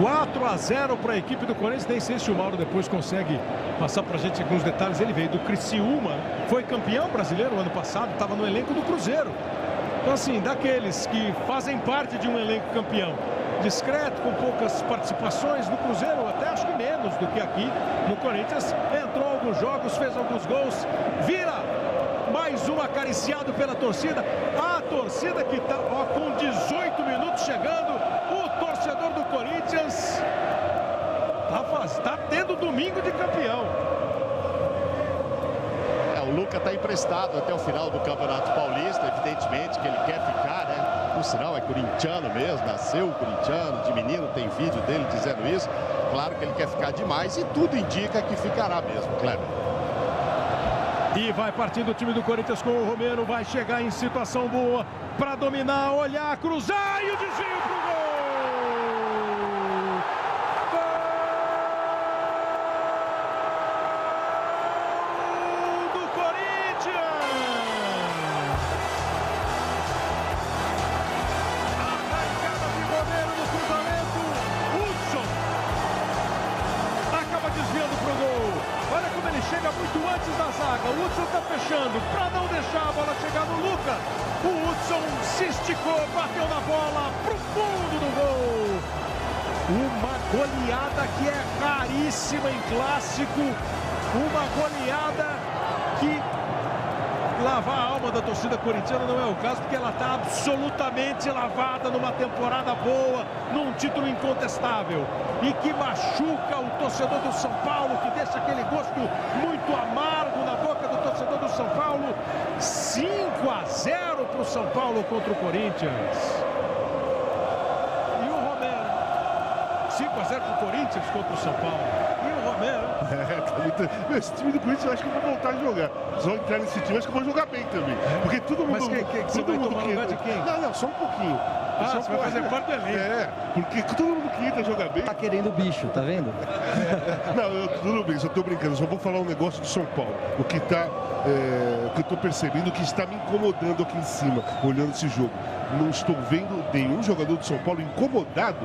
4-0 para a equipe do Corinthians. Nem sei se o Mauro depois consegue passar para a gente alguns detalhes. Ele veio do Criciúma, foi campeão brasileiro ano passado, estava no elenco do Cruzeiro. Então, assim, daqueles que fazem parte de um elenco campeão, discreto, com poucas participações no Cruzeiro, até acho que menos do que aqui no Corinthians. Entrou em alguns jogos, fez alguns gols, vira mais um acariciado pela torcida. A torcida que está com 18 minutos chegando. O torcedor do Corinthians está tendo domingo de campeão. O Luca está emprestado até o final do Campeonato Paulista. Evidentemente que ele quer ficar, né? Por sinal, é corintiano mesmo, nasceu corintiano, de menino, tem vídeo dele dizendo isso. Claro que ele quer ficar demais e tudo indica que ficará mesmo, Kleber. E vai partindo o time do Corinthians com o Romero, vai chegar em situação boa para dominar, olhar, cruzar e o desvio pro gol! Gol do Corinthians! O Hudson está fechando para não deixar a bola chegar no Lucas. O Hudson se esticou, bateu na bola pro fundo do gol. Uma goleada que é raríssima em clássico. Uma goleada que lavar a alma da torcida corintiana não é o caso, porque ela está absolutamente lavada numa temporada boa, num título incontestável. E que machuca o torcedor do São Paulo, que deixa aquele gosto muito amargo na boca do torcedor do São Paulo. 5-0 para o São Paulo contra o Corinthians. 5-0 para o Corinthians contra o São Paulo. E o Romero? Esse time do Corinthians eu acho que eu vou voltar a jogar. Só entrar nesse time, acho que eu vou jogar bem também. Porque todo mundo... Mas você vai tomar lugar de quem? Não, só um pouquinho. Você vai fazer parte do elenco. Porque todo mundo que entra jogar bem... Tá querendo o bicho, tá vendo? Não, tudo bem, só tô brincando. Só vou falar um negócio do São Paulo. O que eu tô percebendo, que está me incomodando aqui em cima, olhando esse jogo. Não estou vendo nenhum jogador do São Paulo incomodado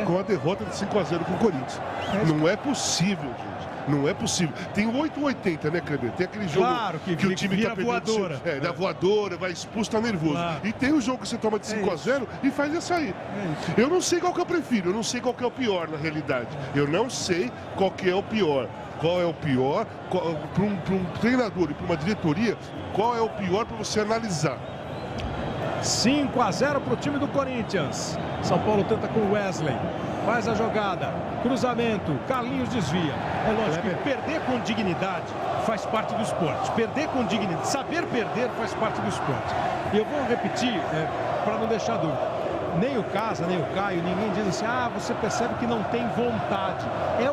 com a derrota de 5-0 com o Corinthians. Não é possível, gente. Não é possível. Tem o 8-80, né, Kleber? Tem aquele jogo que o time tá voadora. Da voadora, vai expulso, tá nervoso. Claro. E tem o jogo que você toma de 5-0 e faz isso aí. Eu não sei qual que eu prefiro, eu não sei qual que é o pior na realidade. Eu não sei qual que é o pior. Qual é o pior? Para um treinador e para uma diretoria, qual é o pior para você analisar? 5-0 para o time do Corinthians. São Paulo tenta com o Wesley. Faz a jogada. Cruzamento. Carlinhos desvia. É lógico que perder com dignidade faz parte do esporte. Perder com dignidade. Saber perder faz parte do esporte. E eu vou repetir para não deixar dúvida. Nem o Casa, nem o Caio, ninguém diz assim, você percebe que não tem vontade. É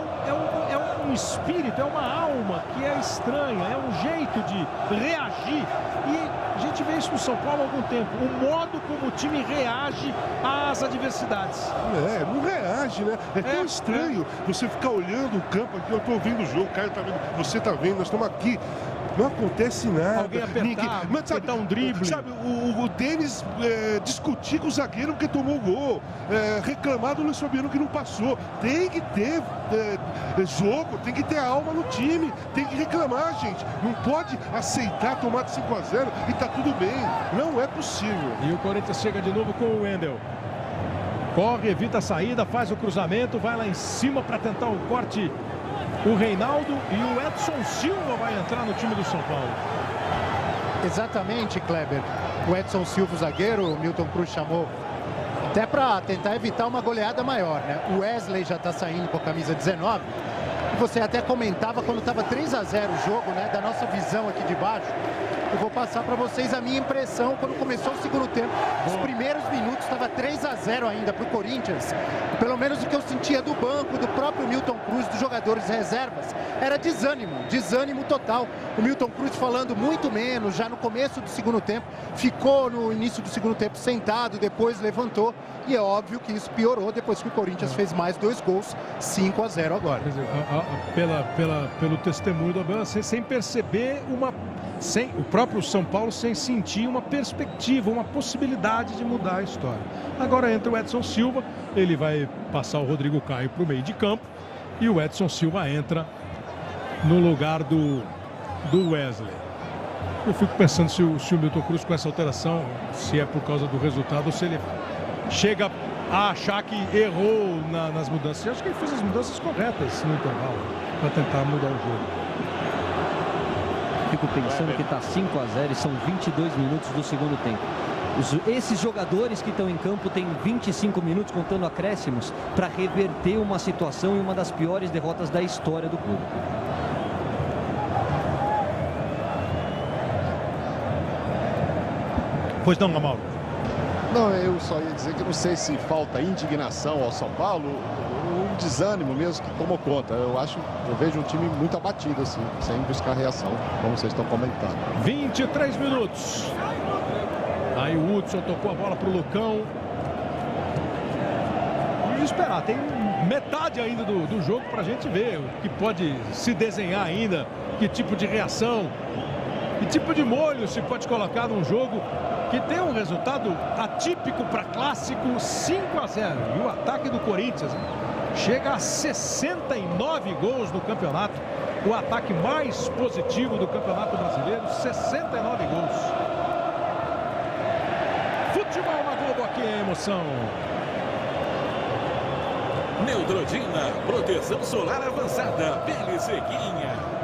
um espírito, é uma alma que é estranha, é um jeito de reagir. E a gente vê isso no São Paulo há algum tempo. O modo como o time reage às adversidades. Não reage, né? É tão estranho você ficar olhando o campo aqui. Eu tô ouvindo o jogo, o Caio tá vendo, você tá vendo, nós estamos aqui. Não acontece nada. Alguém apertar, apertar um drible. Sabe, o Denis discutir com o zagueiro porque tomou o gol. Reclamar do Luiz Fabiano que não passou. Tem que ter jogo, tem que ter alma no time. Tem que reclamar, gente. Não pode aceitar tomar de 5-0 e tá tudo bem. Não é possível. E o Corinthians chega de novo com o Wendel. Corre, evita a saída, faz o cruzamento, vai lá em cima para tentar o corte. O Reinaldo e o Edson Silva vai entrar no time do São Paulo. Exatamente, Kleber. O Edson Silva, o zagueiro, o Milton Cruz chamou até para tentar evitar uma goleada maior, né? O Wesley já está saindo com a camisa 19. E você até comentava quando estava 3-0 o jogo, né? Da nossa visão aqui de baixo. Eu vou passar para vocês a minha impressão quando começou o segundo tempo. Os primeiros minutos estava 3-0 ainda para o Corinthians. Pelo menos o que eu sentia do banco, do próprio Milton Cruz, dos jogadores reservas, era desânimo total. O Milton Cruz falando muito menos já no começo do segundo tempo. Ficou no início do segundo tempo sentado, depois levantou. E é óbvio que isso piorou depois que o Corinthians fez mais 2 gols, 5-0 agora. Quer dizer, pelo testemunho do Abel, sem perceber o próprio São Paulo sem sentir uma perspectiva, uma possibilidade de mudar a história. Agora entra o Edson Silva, ele vai passar o Rodrigo Caio para o meio de campo e o Edson Silva entra no lugar do Wesley. Eu fico pensando se o Milton Cruz, com essa alteração, se é por causa do resultado ou se ele chega a achar que errou nas mudanças. Eu acho que ele fez as mudanças corretas no intervalo para tentar mudar o jogo. Fico pensando que está 5-0 e são 22 minutos do segundo tempo. Esses jogadores que estão em campo têm 25 minutos, contando acréscimos, para reverter uma situação e uma das piores derrotas da história do clube. Pois não, Amauro? Não, eu só ia dizer que não sei se falta indignação ao São Paulo, um desânimo mesmo que tomou conta. Eu vejo um time muito abatido, assim, sem buscar reação, como vocês estão comentando. 23 minutos. Aí o Hudson tocou a bola para o Lucão. E esperar, tem metade ainda do jogo para a gente ver o que pode se desenhar ainda, que tipo de reação, que tipo de molho se pode colocar num jogo que tem um resultado atípico para clássico, 5-0. E o ataque do Corinthians chega a 69 gols no campeonato. o ataque mais positivo do Campeonato Brasileiro, 69 gols. Futebol na Globo, aqui é emoção. Neutrodina, proteção solar avançada, pele sequinha.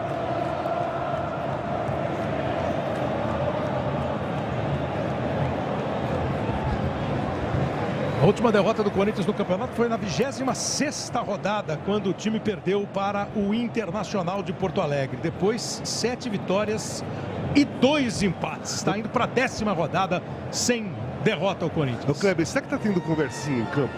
A última derrota do Corinthians no campeonato foi na 26ª rodada, quando o time perdeu para o Internacional de Porto Alegre. Depois, 7 vitórias e 2 empates. Está indo para a 10ª rodada sem derrota ao Corinthians. Ô Kleber, será que tá tendo conversinha em campo?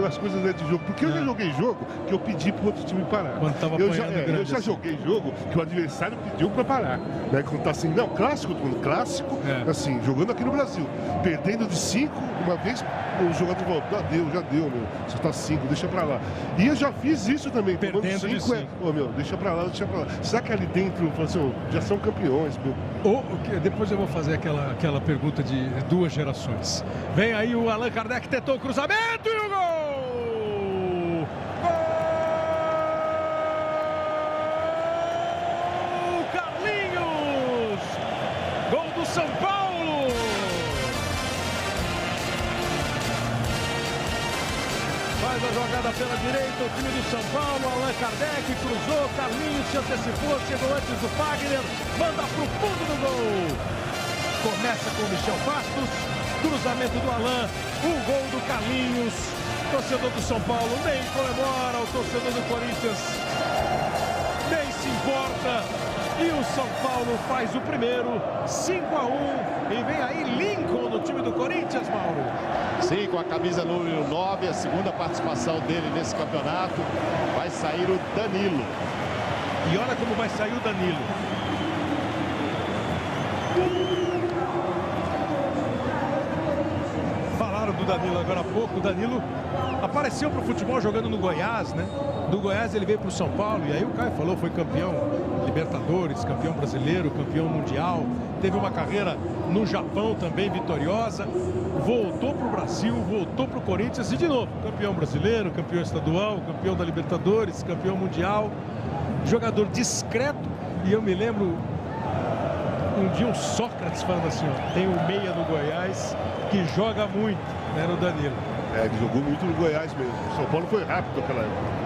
As coisas de jogo. Porque eu já joguei jogo que eu pedi pro outro time parar. Quando tava eu já assim. joguei jogo que o adversário pediu pra parar. Né? Quando tá assim, não, clássico, clássico, assim, jogando aqui no Brasil. Perdendo de 5, uma vez o jogador falou, já deu, meu. Você tá 5, deixa pra lá. E eu já fiz isso também. Perdendo de 5. Meu, deixa pra lá. Será que ali dentro, assim, já são campeões, meu? Depois eu vou fazer aquela pergunta de 2 gerações. Vem aí o Allan Kardec, tentou o cruzamento e o gol! Gol! Carlinhos! Gol do São Paulo! Faz a jogada pela direita, o time do São Paulo, Allan Kardec cruzou, Carlinhos se antecipou, chegou antes do Fagner, manda pro fundo do gol. Começa com o Michel Bastos, cruzamento do Allan, o gol do Carlinhos. Torcedor do São Paulo nem comemora, o torcedor do Corinthians nem se importa. E o São Paulo faz o primeiro, 5-1. E vem aí Lincoln no time do Corinthians, Mauro. Sim, com a camisa número 9, a segunda participação dele nesse campeonato. Vai sair o Danilo. E olha como vai sair o Danilo. Falaram do Danilo agora há pouco. O Danilo apareceu para o futebol jogando no Goiás, né? Do Goiás ele veio para o São Paulo. E aí o Caio falou, foi campeão Libertadores, campeão brasileiro, campeão mundial. Teve uma carreira no Japão também vitoriosa. Voltou para o Brasil, voltou para o Corinthians e de novo, campeão brasileiro, campeão estadual, campeão da Libertadores, campeão mundial. Jogador discreto. E eu me lembro um dia o Sócrates falando assim, ó, tem um meia no Goiás que joga muito, né, no Danilo. Ele jogou muito no Goiás mesmo. O São Paulo foi rápido naquela época.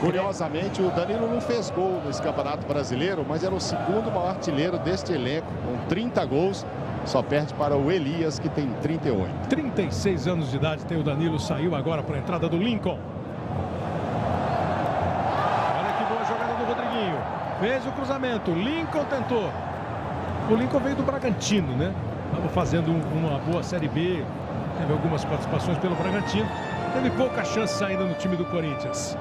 Curiosamente, o Danilo não fez gol nesse Campeonato Brasileiro, mas era o segundo maior artilheiro deste elenco, com 30 gols. Só perde para o Elias, que tem 38. 36 anos de idade tem o Danilo, saiu agora para a entrada do Lincoln. Olha que boa jogada do Rodriguinho. Fez o cruzamento, Lincoln tentou. O Lincoln veio do Bragantino, né? Estava fazendo uma boa Série B, teve algumas participações pelo Bragantino. Teve pouca chance ainda no time do Corinthians.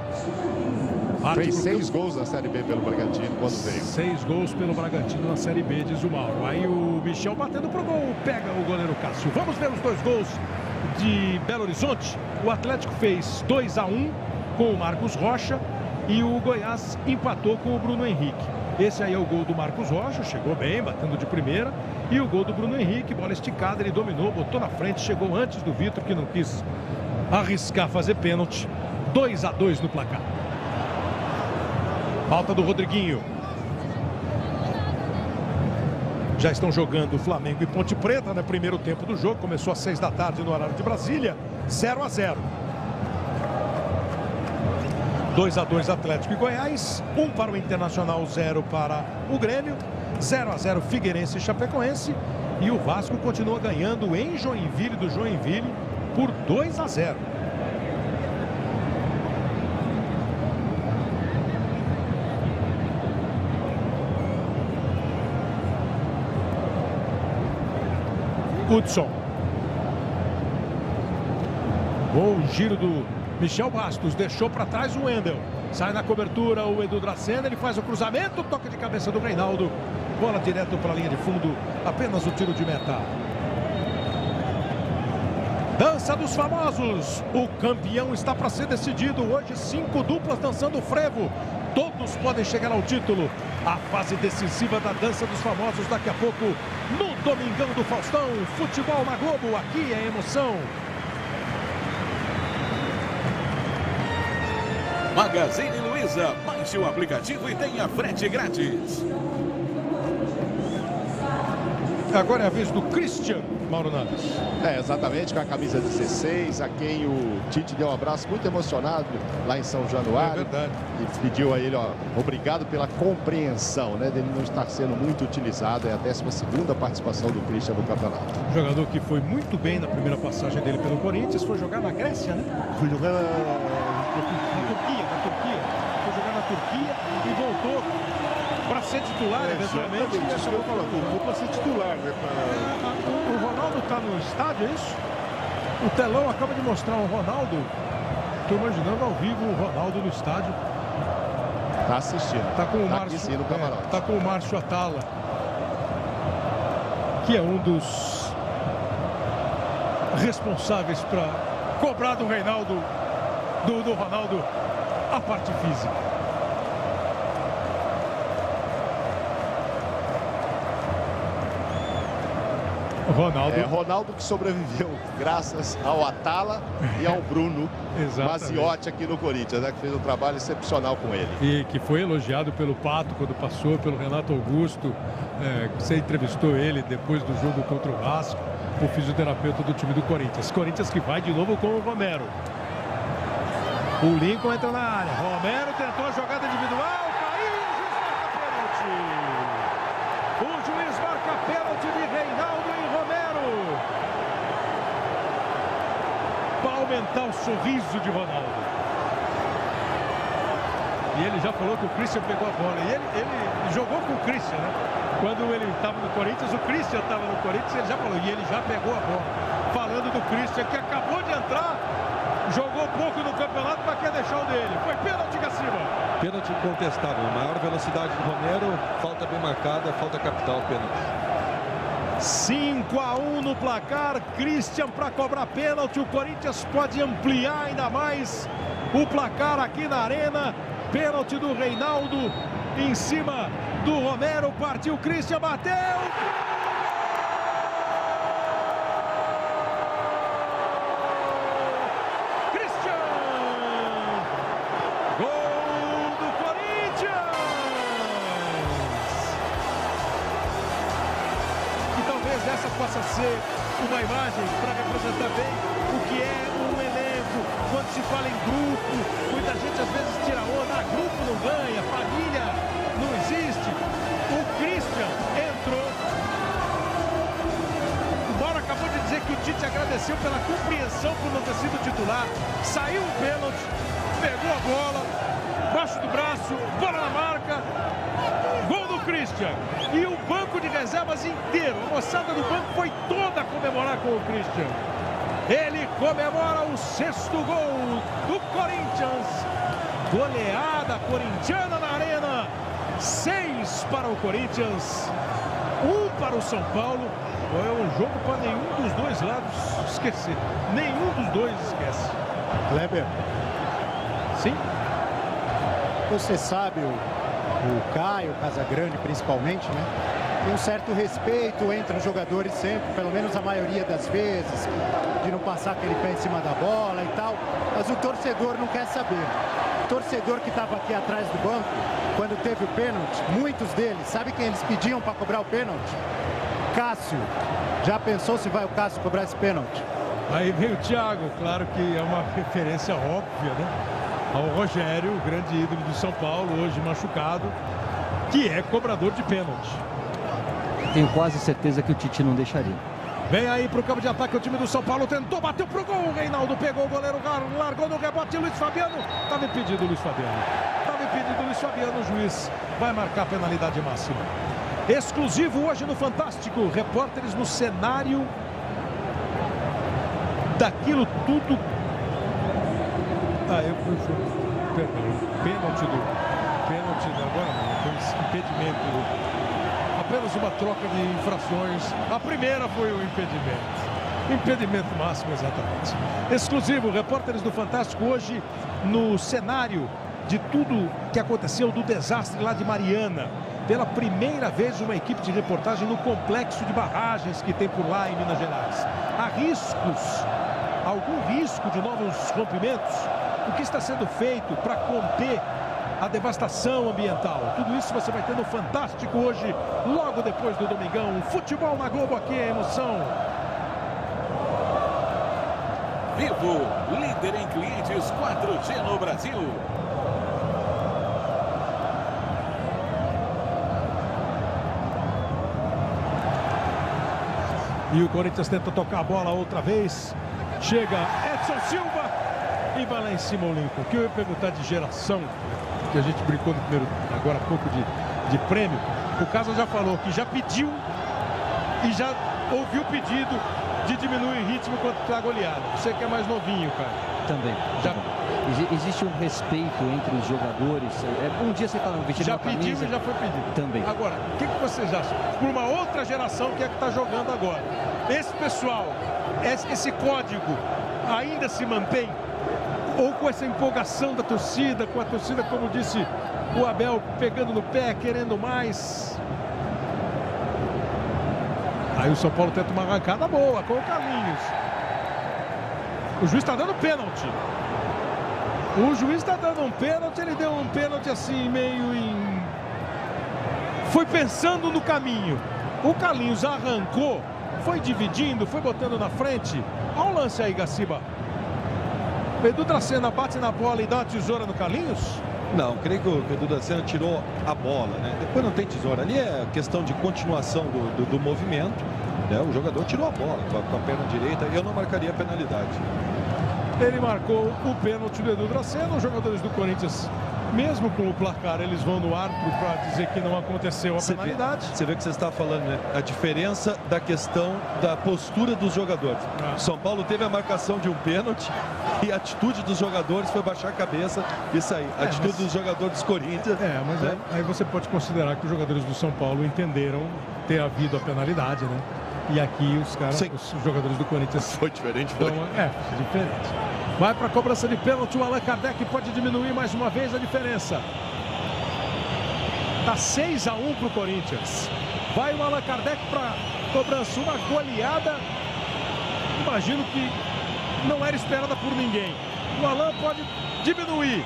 Fez 6 gols na Série B pelo Bragantino quando veio. 6 gols pelo Bragantino na Série B, diz o Mauro. Aí o Michel batendo pro gol, pega o goleiro Cássio. Vamos ver os 2 gols de Belo Horizonte. O Atlético fez 2-1 com o Marcos Rocha e o Goiás empatou com o Bruno Henrique. Esse aí é o gol do Marcos Rocha, chegou bem, batendo de primeira. E o gol do Bruno Henrique, bola esticada, ele dominou, botou na frente, chegou antes do Vitor, que não quis arriscar fazer pênalti. 2-2 no placar. Falta do Rodriguinho. Já estão jogando Flamengo e Ponte Preta no primeiro tempo do jogo. Começou às 6 da tarde no horário de Brasília. 0-0. 2-2 Atlético e Goiás. 1 para o Internacional, 0 para o Grêmio. 0-0 Figueirense e Chapecoense. E o Vasco continua ganhando em Joinville, do Joinville, por 2-0. Hudson. Bom giro do Michel Bastos. Deixou para trás o Wendel. Sai na cobertura o Edu Dracena. Ele faz o cruzamento. Toque de cabeça do Reinaldo. Bola direto para a linha de fundo. Apenas o tiro de meta. Dança dos famosos. O campeão está para ser decidido. Hoje 5 duplas dançando frevo. Todos podem chegar ao título. A fase decisiva da dança dos famosos daqui a pouco no Domingão do Faustão. Futebol na Globo, aqui é emoção. Magazine Luiza. Localiza, baixe o aplicativo e tenha frete grátis. Agora é a vez do Christian, Mauro Naves. Exatamente, com a camisa 16, a quem o Tite deu um abraço muito emocionado lá em São Januário. É verdade. E pediu a ele, obrigado pela compreensão, né, dele não estar sendo muito utilizado. É a 12ª participação do Christian no campeonato. Jogador que foi muito bem na primeira passagem dele pelo Corinthians, foi jogar na Grécia, né? Foi jogar Na Turquia. Foi jogar na Turquia e voltou para ser titular, eventualmente. Isso eu falo, vou para ser titular, né? O Ronaldo está no estádio, é isso? O telão acaba de mostrar o Ronaldo. Estou imaginando ao vivo o Ronaldo no estádio. Tá assistindo. Tá com o Tá Márcio, aqui sim, no camarote. tá com o Márcio Atala, que é um dos responsáveis para cobrar do Reinaldo, do Ronaldo, a parte física. Ronaldo que sobreviveu graças ao Atala e ao Bruno Maziotti aqui no Corinthians, né, que fez um trabalho excepcional com ele. E que foi elogiado pelo Pato quando passou, pelo Renato Augusto, que você entrevistou ele depois do jogo contra o Vasco, o fisioterapeuta do time do Corinthians. Corinthians que vai de novo com o Romero. O Lincoln entra na área. Romero tentou a jogada individual, caiu, o juiz marca pênalti de Reinaldo em Romero. Para aumentar o sorriso de Ronaldo. E ele já falou que o Christian pegou a bola. E ele jogou com o Christian, né? Quando ele estava no Corinthians, o Christian estava no Corinthians, ele já falou. E ele já pegou a bola. Falando do Christian, que acabou de entrar, jogou pouco no campeonato, mas quer deixar o dele. Foi pênalti, Gaciba. Pênalti incontestável. Maior velocidade do Romero, falta bem marcada, falta capital, pênalti. 5-1 no placar. Christian para cobrar pênalti. O Corinthians pode ampliar ainda mais o placar aqui na Arena. Pênalti do Reinaldo em cima do Romero. Partiu Christian, bateu. Christian! Gol do Corinthians! E talvez essa possa ser uma imagem para representar bem o que é um elenco. Quando se fala em grupo, muita gente às vezes tira onda, grupo não ganha, família não existe. O Christian entrou. O Mauro acabou de dizer que o Tite agradeceu pela compreensão por não ter sido titular. Saiu um pênalti, pegou a bola, baixo do braço, bola na marca. Gol do Christian. E o banco de reservas inteiro, a moçada do banco foi toda comemorar com o Christian. Ele comemora o 6º gol do Corinthians. Goleada corintiana na Arena. 6 para o Corinthians, 1 para o São Paulo. É um jogo para nenhum dos dois lados esquecer. Nenhum dos dois esquece. Kleber, Sim? você sabe, o Caio Casagrande principalmente, né? Tem um certo respeito entre os jogadores sempre, pelo menos a maioria das vezes, de não passar aquele pé em cima da bola e tal, mas o torcedor não quer saber. O torcedor que estava aqui atrás do banco, quando teve o pênalti, muitos deles, sabe quem eles pediam para cobrar o pênalti? Cássio. Já pensou se vai o Cássio cobrar esse pênalti? Aí vem o Thiago, claro que é uma referência óbvia, né? Ao Rogério, o grande ídolo do São Paulo, hoje machucado, que é cobrador de pênalti. Tenho quase certeza que o Tite não deixaria. Vem aí pro campo de ataque o time do São Paulo, tentou, bateu pro gol, o Reinaldo pegou o goleiro, largou no rebote, Luiz Fabiano, estava impedido o Luiz Fabiano. Estava impedido o Luiz Fabiano, o juiz vai marcar a penalidade máxima. Exclusivo hoje no Fantástico, repórteres no cenário daquilo tudo. Perdão, pênalti agora não, foi impedimento. Apenas uma troca de infrações. A primeira foi o impedimento. Impedimento máximo, exatamente. Exclusivo, repórteres do Fantástico hoje no cenário de tudo que aconteceu do desastre lá de Mariana. Pela primeira vez uma equipe de reportagem no complexo de barragens que tem por lá em Minas Gerais. Há riscos, algum risco de novos rompimentos? O que está sendo feito para conter a devastação ambiental. Tudo isso você vai ter no Fantástico hoje, logo depois do Domingão. Futebol na Globo, aqui é emoção. Vivo, líder em clientes 4G no Brasil. E o Corinthians tenta tocar a bola outra vez. Chega Edson Silva e vai lá em cima o Lincoln. Que eu ia perguntar de geração, que a gente brincou no primeiro, agora há pouco de prêmio. O Casa já falou que já pediu e já ouviu o pedido de diminuir o ritmo quando está goleado. Você que é mais novinho, cara. Também. Já, existe um respeito entre os jogadores. Um dia você está vestindo já uma camisa. pediu e já foi pedido. Também. Agora, o que vocês acham? Por uma outra geração que é que está jogando agora. Esse pessoal, esse código ainda se mantém? Ou com essa empolgação da torcida, com a torcida, como disse o Abel, pegando no pé, querendo mais? Aí o São Paulo tenta uma arrancada boa com o Carlinhos. O juiz está dando pênalti. O juiz está dando um pênalti, ele deu um pênalti assim, meio em... Foi pensando no caminho. O Carlinhos arrancou, foi dividindo, foi botando na frente. Olha o lance aí, Gaciba. O Edu Dracena bate na bola e dá uma tesoura no Carlinhos? Não, creio que o Edu Dracena tirou a bola, né? Depois não tem tesoura. Ali é questão de continuação do movimento, né? O jogador tirou a bola com a perna direita e eu não marcaria a penalidade. Ele marcou o pênalti do Edu Dracena. Os jogadores do Corinthians, mesmo com o placar, eles vão no árbitro para dizer que não aconteceu a penalidade. Você vê que você está falando, né? A diferença da questão da postura dos jogadores. São Paulo teve a marcação de um pênalti e a atitude dos jogadores foi baixar a cabeça e sair. A atitude dos jogadores dos Corinthians. Mas né? aí você pode considerar que os jogadores do São Paulo entenderam ter havido a penalidade, né? E aqui os caras, os jogadores do Corinthians... Foi diferente, foi? Diferente. Vai para a cobrança de pênalti, o Allan Kardec pode diminuir mais uma vez a diferença. Tá 6-1 para o Corinthians. Vai o Allan Kardec para cobrança, uma goleada. Imagino que não era esperada por ninguém. O Allan pode diminuir.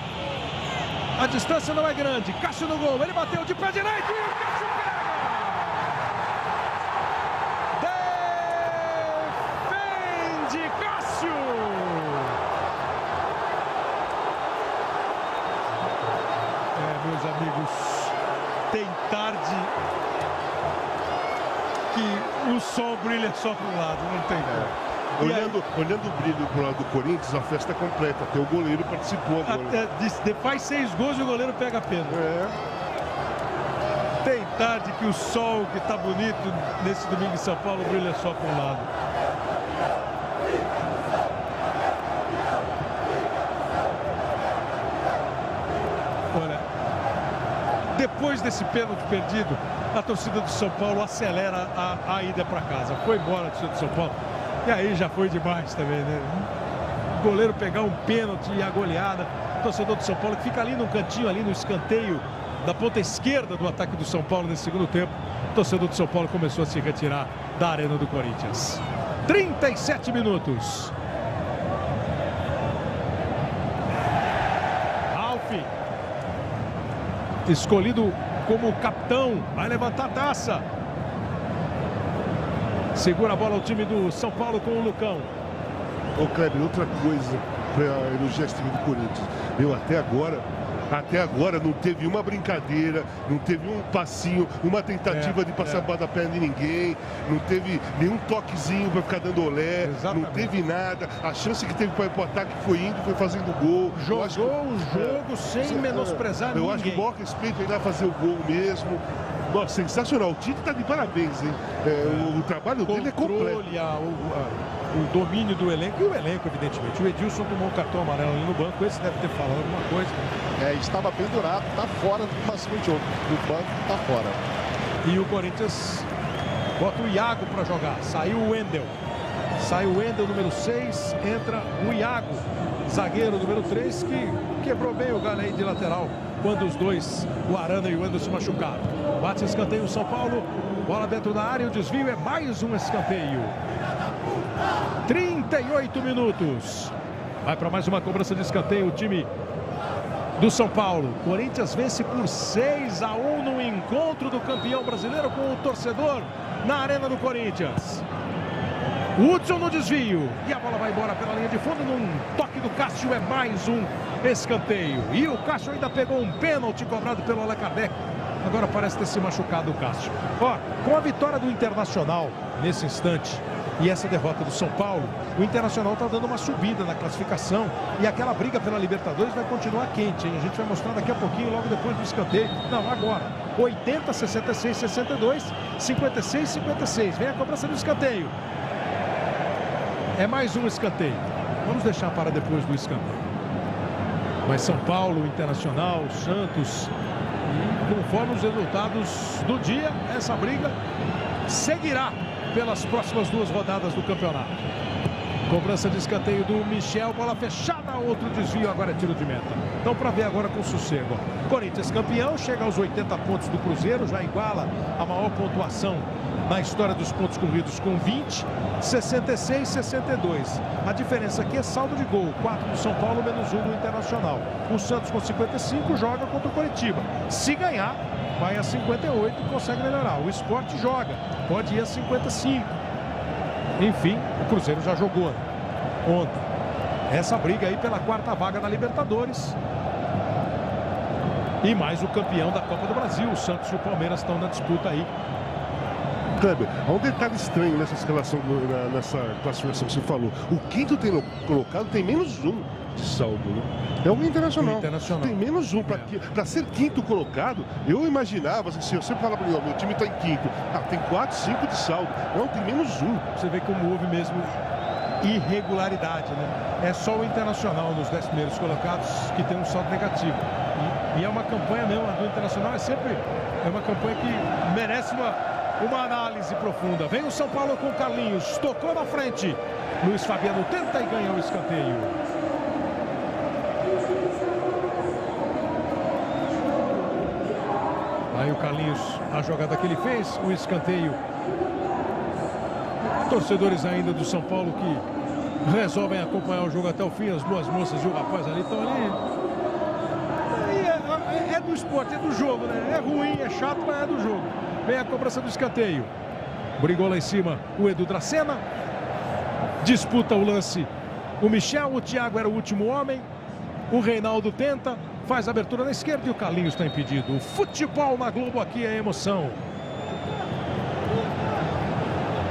A distância não é grande. Cássio no gol, ele bateu de pé direito e o Cássio pega! Defende Cássio! Meus amigos, tem tarde que o sol brilha só para um lado, não tem como. Olhando o brilho pro lado do Corinthians, a festa é completa. Até o goleiro participou agora. Faz 6 gols e o goleiro pega a pena. Tem tarde que o sol que está bonito nesse domingo em São Paulo brilha só para um lado. Olha, depois desse pênalti perdido, a torcida do São Paulo acelera a ida para casa. Foi embora a torcida do São Paulo. E aí já foi demais também, né? O goleiro pegar um pênalti e a goleada. O torcedor do São Paulo que fica ali no cantinho, ali no escanteio da ponta esquerda do ataque do São Paulo nesse segundo tempo. O torcedor do São Paulo começou a se retirar da arena do Corinthians. 37 minutos. Ralf, escolhido como capitão, vai levantar a taça. Segura a bola o time do São Paulo com o Lucão. Ô Kleber, outra coisa para elogiar esse time do Corinthians. Até agora não teve uma brincadeira, não teve um passinho, uma tentativa de passar a bola da perna de ninguém, não teve nenhum toquezinho para ficar dando olé, não teve nada. A chance que teve para ir para o ataque foi indo, foi fazendo gol. Jogou o jogo sem menosprezar ninguém. Eu acho que o maior respeito é ir lá fazer o gol mesmo. Nossa, sensacional. O Tite está de parabéns, hein? O trabalho dele é completo. O domínio do elenco e o elenco, evidentemente. O Edilson tomou um cartão amarelo ali no banco. Esse deve ter falado alguma coisa. Estava pendurado, está fora do próximo jogo. Do banco, está fora. E o Corinthians bota o Iago para jogar. Saiu o Wendel. Sai o Wendel, número 6. Entra o Iago, zagueiro número 3, que quebrou bem o galho aí de lateral quando os dois, o Arana e o Wendel, se machucaram. Bate escanteio o São Paulo. Bola dentro da área. O desvio é mais um escanteio. 38 minutos. Vai para mais uma cobrança de escanteio o time do São Paulo. Corinthians vence por 6-1 no encontro do campeão brasileiro com o torcedor na Arena do Corinthians. Hudson no desvio. E a bola vai embora pela linha de fundo. Num toque do Cássio, é mais um escanteio. E o Cássio ainda pegou um pênalti cobrado pelo Allan Kardec. Agora parece ter se machucado o Cássio. Ó, com a vitória do Internacional nesse instante e essa derrota do São Paulo, o Internacional está dando uma subida na classificação e aquela briga pela Libertadores vai continuar quente, hein? A gente vai mostrar daqui a pouquinho, logo depois do escanteio. Não, agora. 80, 66, 62, 56, 56. Vem a cobrança do escanteio. É mais um escanteio. Vamos deixar para depois do escanteio. Mas São Paulo, Internacional, Santos, conforme os resultados do dia, essa briga seguirá pelas próximas 2 rodadas do campeonato. Cobrança de escanteio do Michel, bola fechada, outro desvio, agora é tiro de meta. Então, para ver agora com sossego. Corinthians campeão, chega aos 80 pontos do Cruzeiro, já iguala a maior pontuação na história dos pontos corridos com 20, 66, 62. A diferença aqui é saldo de gol, 4 do São Paulo, menos 1 do Internacional. O Santos com 55 joga contra o Coritiba. Se ganhar, vai a 58 e consegue melhorar. O Sport joga, pode ir a 55. Enfim, o Cruzeiro já jogou ontem. Essa briga aí pela 4ª vaga na Libertadores. E mais o campeão da Copa do Brasil. O Santos e o Palmeiras estão na disputa aí. Kleber, há um detalhe estranho nessa escalação, nessa classificação que você falou. O quinto colocado tem menos 1 de saldo, né? É o Internacional. Tem menos 1. Para ser quinto colocado, eu imaginava, assim, se eu sempre falava, meu time está em quinto. Tem 4, 5 de saldo. Não, tem menos 1. Você vê como houve mesmo irregularidade, né? É só o Internacional nos 10 primeiros colocados que tem um saldo negativo. E é uma campanha mesmo, a do Internacional é uma campanha que merece uma análise profunda. Vem o São Paulo com o Carlinhos, tocou na frente. Luiz Fabiano tenta e ganha o escanteio. Aí o Carlinhos, a jogada que ele fez, o escanteio. Torcedores ainda do São Paulo que resolvem acompanhar o jogo até o fim. As 2 moças e o rapaz ali estão ali. É do esporte, é do jogo, né? É ruim, é chato, mas é do jogo. Vem a cobrança do escanteio. Brigou lá em cima o Edu Dracena. Disputa o lance o Michel, o Thiago era o último homem. O Reinaldo tenta, faz a abertura na esquerda e o Carlinhos está impedido. O futebol na Globo aqui é emoção.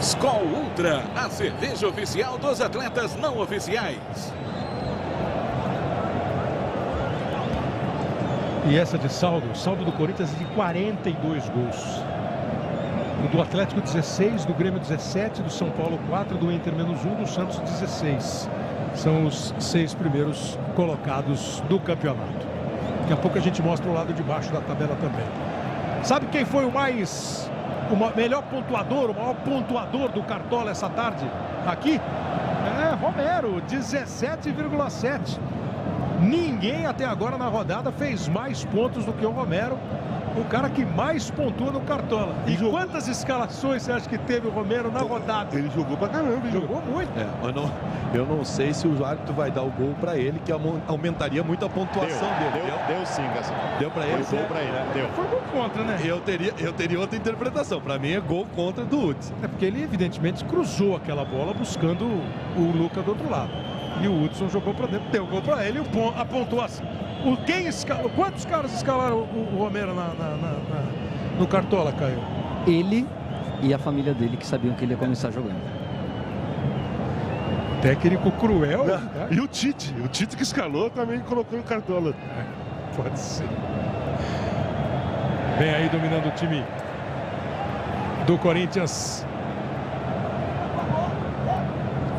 Skol Ultra, a cerveja oficial dos atletas não oficiais. E essa de saldo, o saldo do Corinthians é de 42 gols. O do Atlético 16, do Grêmio 17, do São Paulo 4, do Inter menos 1, do Santos 16. São os 6 primeiros colocados do campeonato. Daqui a pouco a gente mostra o lado de baixo da tabela também. Sabe quem foi o melhor pontuador, o maior pontuador do Cartola essa tarde aqui? É Romero, 17,7. Ninguém até agora na rodada fez mais pontos do que o Romero, o cara que mais pontua no Cartola. E quantas escalações você acha que teve o Romero na rodada? Ele jogou pra caramba. Jogou muito. Eu não sei se o árbitro vai dar o gol pra ele, que aumentaria muito a pontuação dele. Deu sim, Gasol. Deu pra ele? Foi gol pra ele, deu. Foi gol contra, né? Eu teria outra interpretação. Pra mim é gol contra do Hudson. É porque ele evidentemente cruzou aquela bola buscando o Luca do outro lado. E o Hudson jogou pra dentro, deu gol pra ele, a pontuação. Quantos caras escalaram o Romero no Cartola, Caio? Ele e a família dele, que sabiam que ele ia começar jogando. Técnico cruel. E o Tite que escalou também colocou no Cartola. Pode ser. Vem aí dominando o time do Corinthians.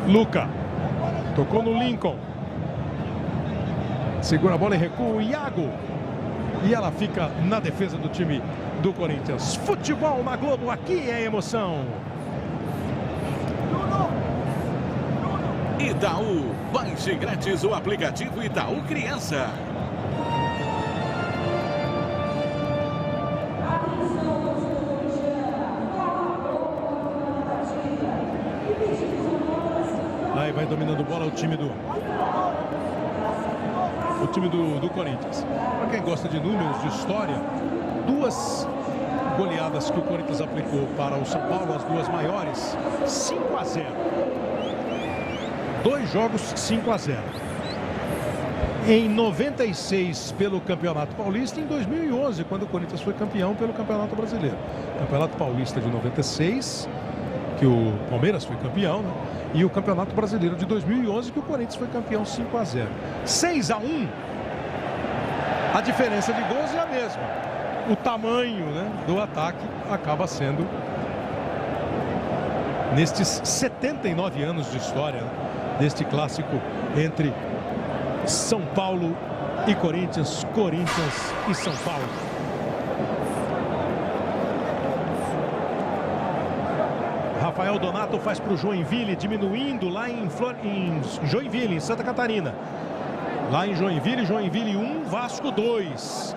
Luca. Tocou no Lincoln. Segura a bola e recua o Iago. E ela fica na defesa do time do Corinthians. Futebol na Globo, aqui é emoção. Itaú, baixe grátis o aplicativo Itaú Criança. Aí vai dominando bola o time o time do Corinthians. Para quem gosta de números, de história, 2 goleadas que o Corinthians aplicou para o São Paulo, as 2 maiores, 5-0. 2 jogos 5-0. Em 96 pelo Campeonato Paulista, em 2011, quando o Corinthians foi campeão pelo Campeonato Brasileiro. Campeonato Paulista de 96, que o Palmeiras foi campeão, né? E o Campeonato Brasileiro de 2011, que o Corinthians foi campeão 5-0. 6-1, a diferença de gols é a mesma. O tamanho, né, do ataque acaba sendo, nestes 79 anos de história, né, deste clássico entre São Paulo e Corinthians, Corinthians e São Paulo. Rafael Donato faz para o Joinville, diminuindo lá em Joinville, em Santa Catarina. Lá em Joinville, Joinville 1, Vasco 2.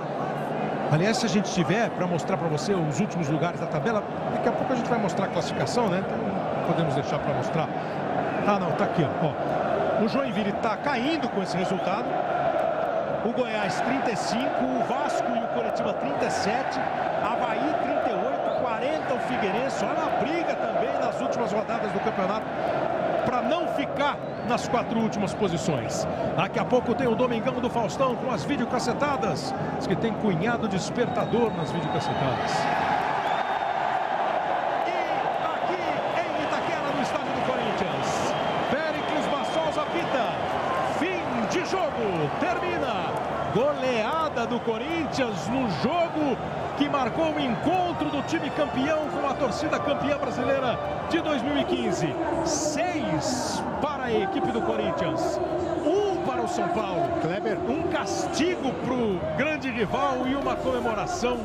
Aliás, se a gente tiver para mostrar para você os últimos lugares da tabela, daqui a pouco a gente vai mostrar a classificação, né? Então podemos deixar para mostrar. Ah, não, tá aqui, ó. O Joinville está caindo com esse resultado. O Goiás 35, o Vasco e o Coritiba 37, Avaí 38, 40 o Figueirense. Olha a briga também nas últimas rodadas do campeonato para não ficar nas 4 últimas posições. Daqui a pouco tem o Domingão do Faustão com as videocassetadas. Diz que tem cunhado despertador nas videocassetadas. Termina goleada do Corinthians no jogo que marcou o encontro do time campeão com a torcida campeã brasileira de 2015. 6 para a equipe do Corinthians, 1 para o São Paulo. Kleber, um castigo para o grande rival e uma comemoração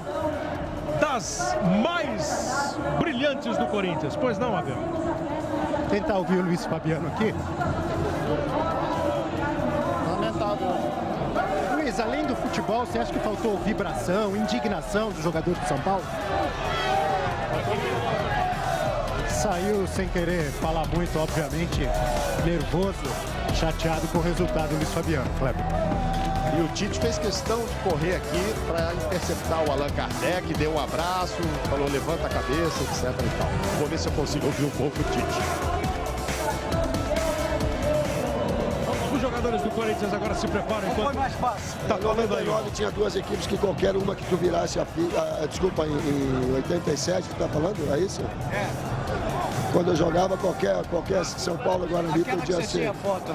das mais brilhantes do Corinthians. Pois não, Abel? Tentar ouvir o Luiz Fabiano aqui. Luiz, além do futebol, você acha que faltou vibração, indignação dos jogadores de São Paulo? Saiu sem querer falar muito, obviamente, nervoso, chateado com o resultado, Luiz Fabiano. Kleber. E o Tite fez questão de correr aqui para interceptar o Allan Kardec, deu um abraço, falou levanta a cabeça, etc e tal. Vou ver se eu consigo ouvir um pouco o Tite. Os jogadores do Corinthians agora se preparam enquanto... Foi mais fácil. Tá falando aí. Em tinha 2 equipes que qualquer uma que tu virasse desculpa, em 87, tu tá falando? É isso? É. Quando eu jogava, qualquer São Paulo e Guarani podia ser. Foto,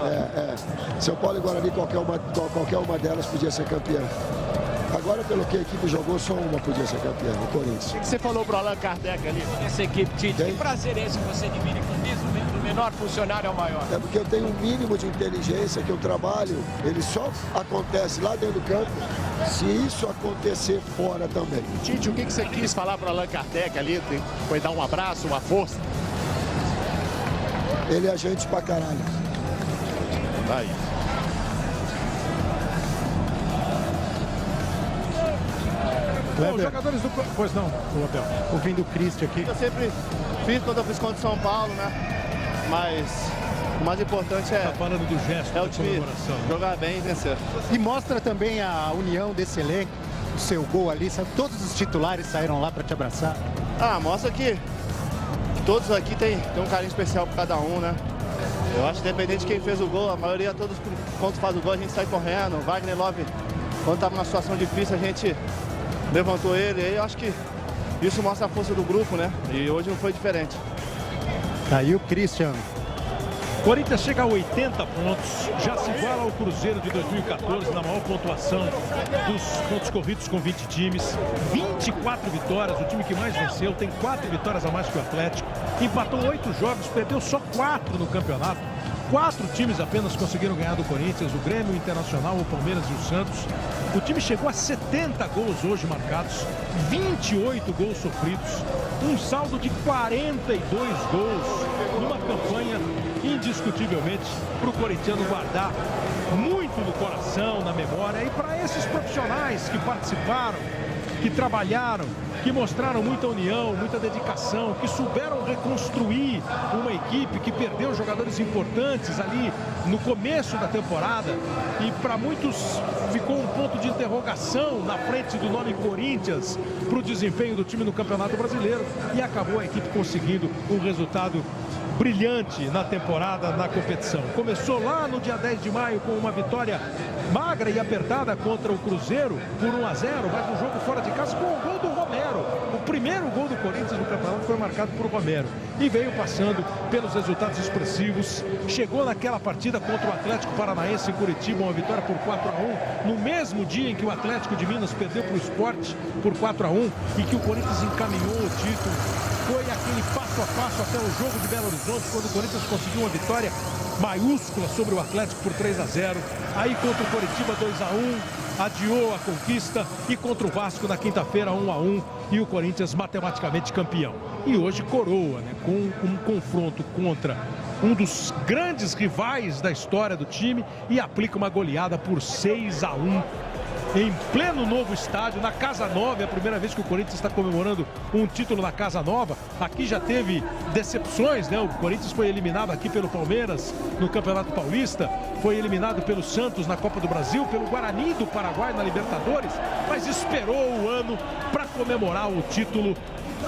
São Paulo e Guarani, qualquer uma delas podia ser campeã. Agora, pelo que a equipe jogou, só uma podia ser campeã, o Corinthians. O que você falou pro Allan Kardec ali? Essa equipe, Tite, que prazer é esse que você divide com o menor funcionário ao maior? É porque eu tenho um mínimo de inteligência, que eu trabalho, ele só acontece lá dentro do campo, se isso acontecer fora também. Tite, o que você quis falar pro Allan Kardec ali? Foi dar um abraço, uma força? Ele é gente pra caralho. Vai. Os jogadores do... Pois não, o Abel. Ouvindo o Cristian aqui. Eu sempre fiz quando eu fiz contra o São Paulo, né? Mas o mais importante é... Tá falando do gesto, é o time jogar bem e vencer. E mostra também a união desse elenco, o seu gol ali, sabe? Todos os titulares saíram lá para te abraçar. Ah, mostra que todos aqui tem um carinho especial por cada um, né? Eu acho que independente de quem fez o gol, a maioria, todos quando faz o gol, a gente sai correndo. O Wagner Love, quando estava numa situação difícil, a gente levantou ele. E eu acho que isso mostra a força do grupo, né? E hoje não foi diferente. Aí o Christian. Corinthians chega a 80 pontos, já se iguala ao Cruzeiro de 2014 na maior pontuação dos pontos corridos com 20 times. 24 vitórias, o time que mais venceu, tem 4 vitórias a mais que o Atlético. Empatou 8 jogos, perdeu só 4 no campeonato. 4 times apenas conseguiram ganhar do Corinthians, o Grêmio, o Internacional, o Palmeiras e o Santos. O time chegou a 70 gols hoje marcados, 28 gols sofridos, um saldo de 42 gols numa campanha indiscutivelmente para o corintiano guardar muito no coração, na memória. E para esses profissionais que participaram, que trabalharam, que mostraram muita união, muita dedicação, que souberam reconstruir uma equipe que perdeu jogadores importantes ali no começo da temporada e para muitos ficou um ponto de interrogação na frente do nome Corinthians para o desempenho do time no Campeonato Brasileiro e acabou a equipe conseguindo um resultado brilhante na temporada, na competição. Começou lá no dia 10 de maio com uma vitória magra e apertada contra o Cruzeiro por 1-0, mas um jogo fora de casa com o gol do Romero. O primeiro gol do Corinthians no campeonato foi marcado por Romero e veio passando pelos resultados expressivos. Chegou naquela partida contra o Atlético Paranaense em Curitiba, uma vitória por 4-1, no mesmo dia em que o Atlético de Minas perdeu para o Sport por 4-1 e que o Corinthians encaminhou o título. Foi aquele passo a passo até o jogo de Belo Horizonte, quando o Corinthians conseguiu uma vitória maiúscula sobre o Atlético por 3-0. Aí contra o Coritiba 2-1, adiou a conquista e contra o Vasco na quinta-feira 1-1 e o Corinthians matematicamente campeão. E hoje coroa, né, com um confronto contra um dos grandes rivais da história do time e aplica uma goleada por 6-1. Em pleno novo estádio, na Casa Nova, é a primeira vez que o Corinthians está comemorando um título na Casa Nova. Aqui já teve decepções, né? O Corinthians foi eliminado aqui pelo Palmeiras no Campeonato Paulista, foi eliminado pelo Santos na Copa do Brasil, pelo Guarani do Paraguai na Libertadores, mas esperou o ano para comemorar o título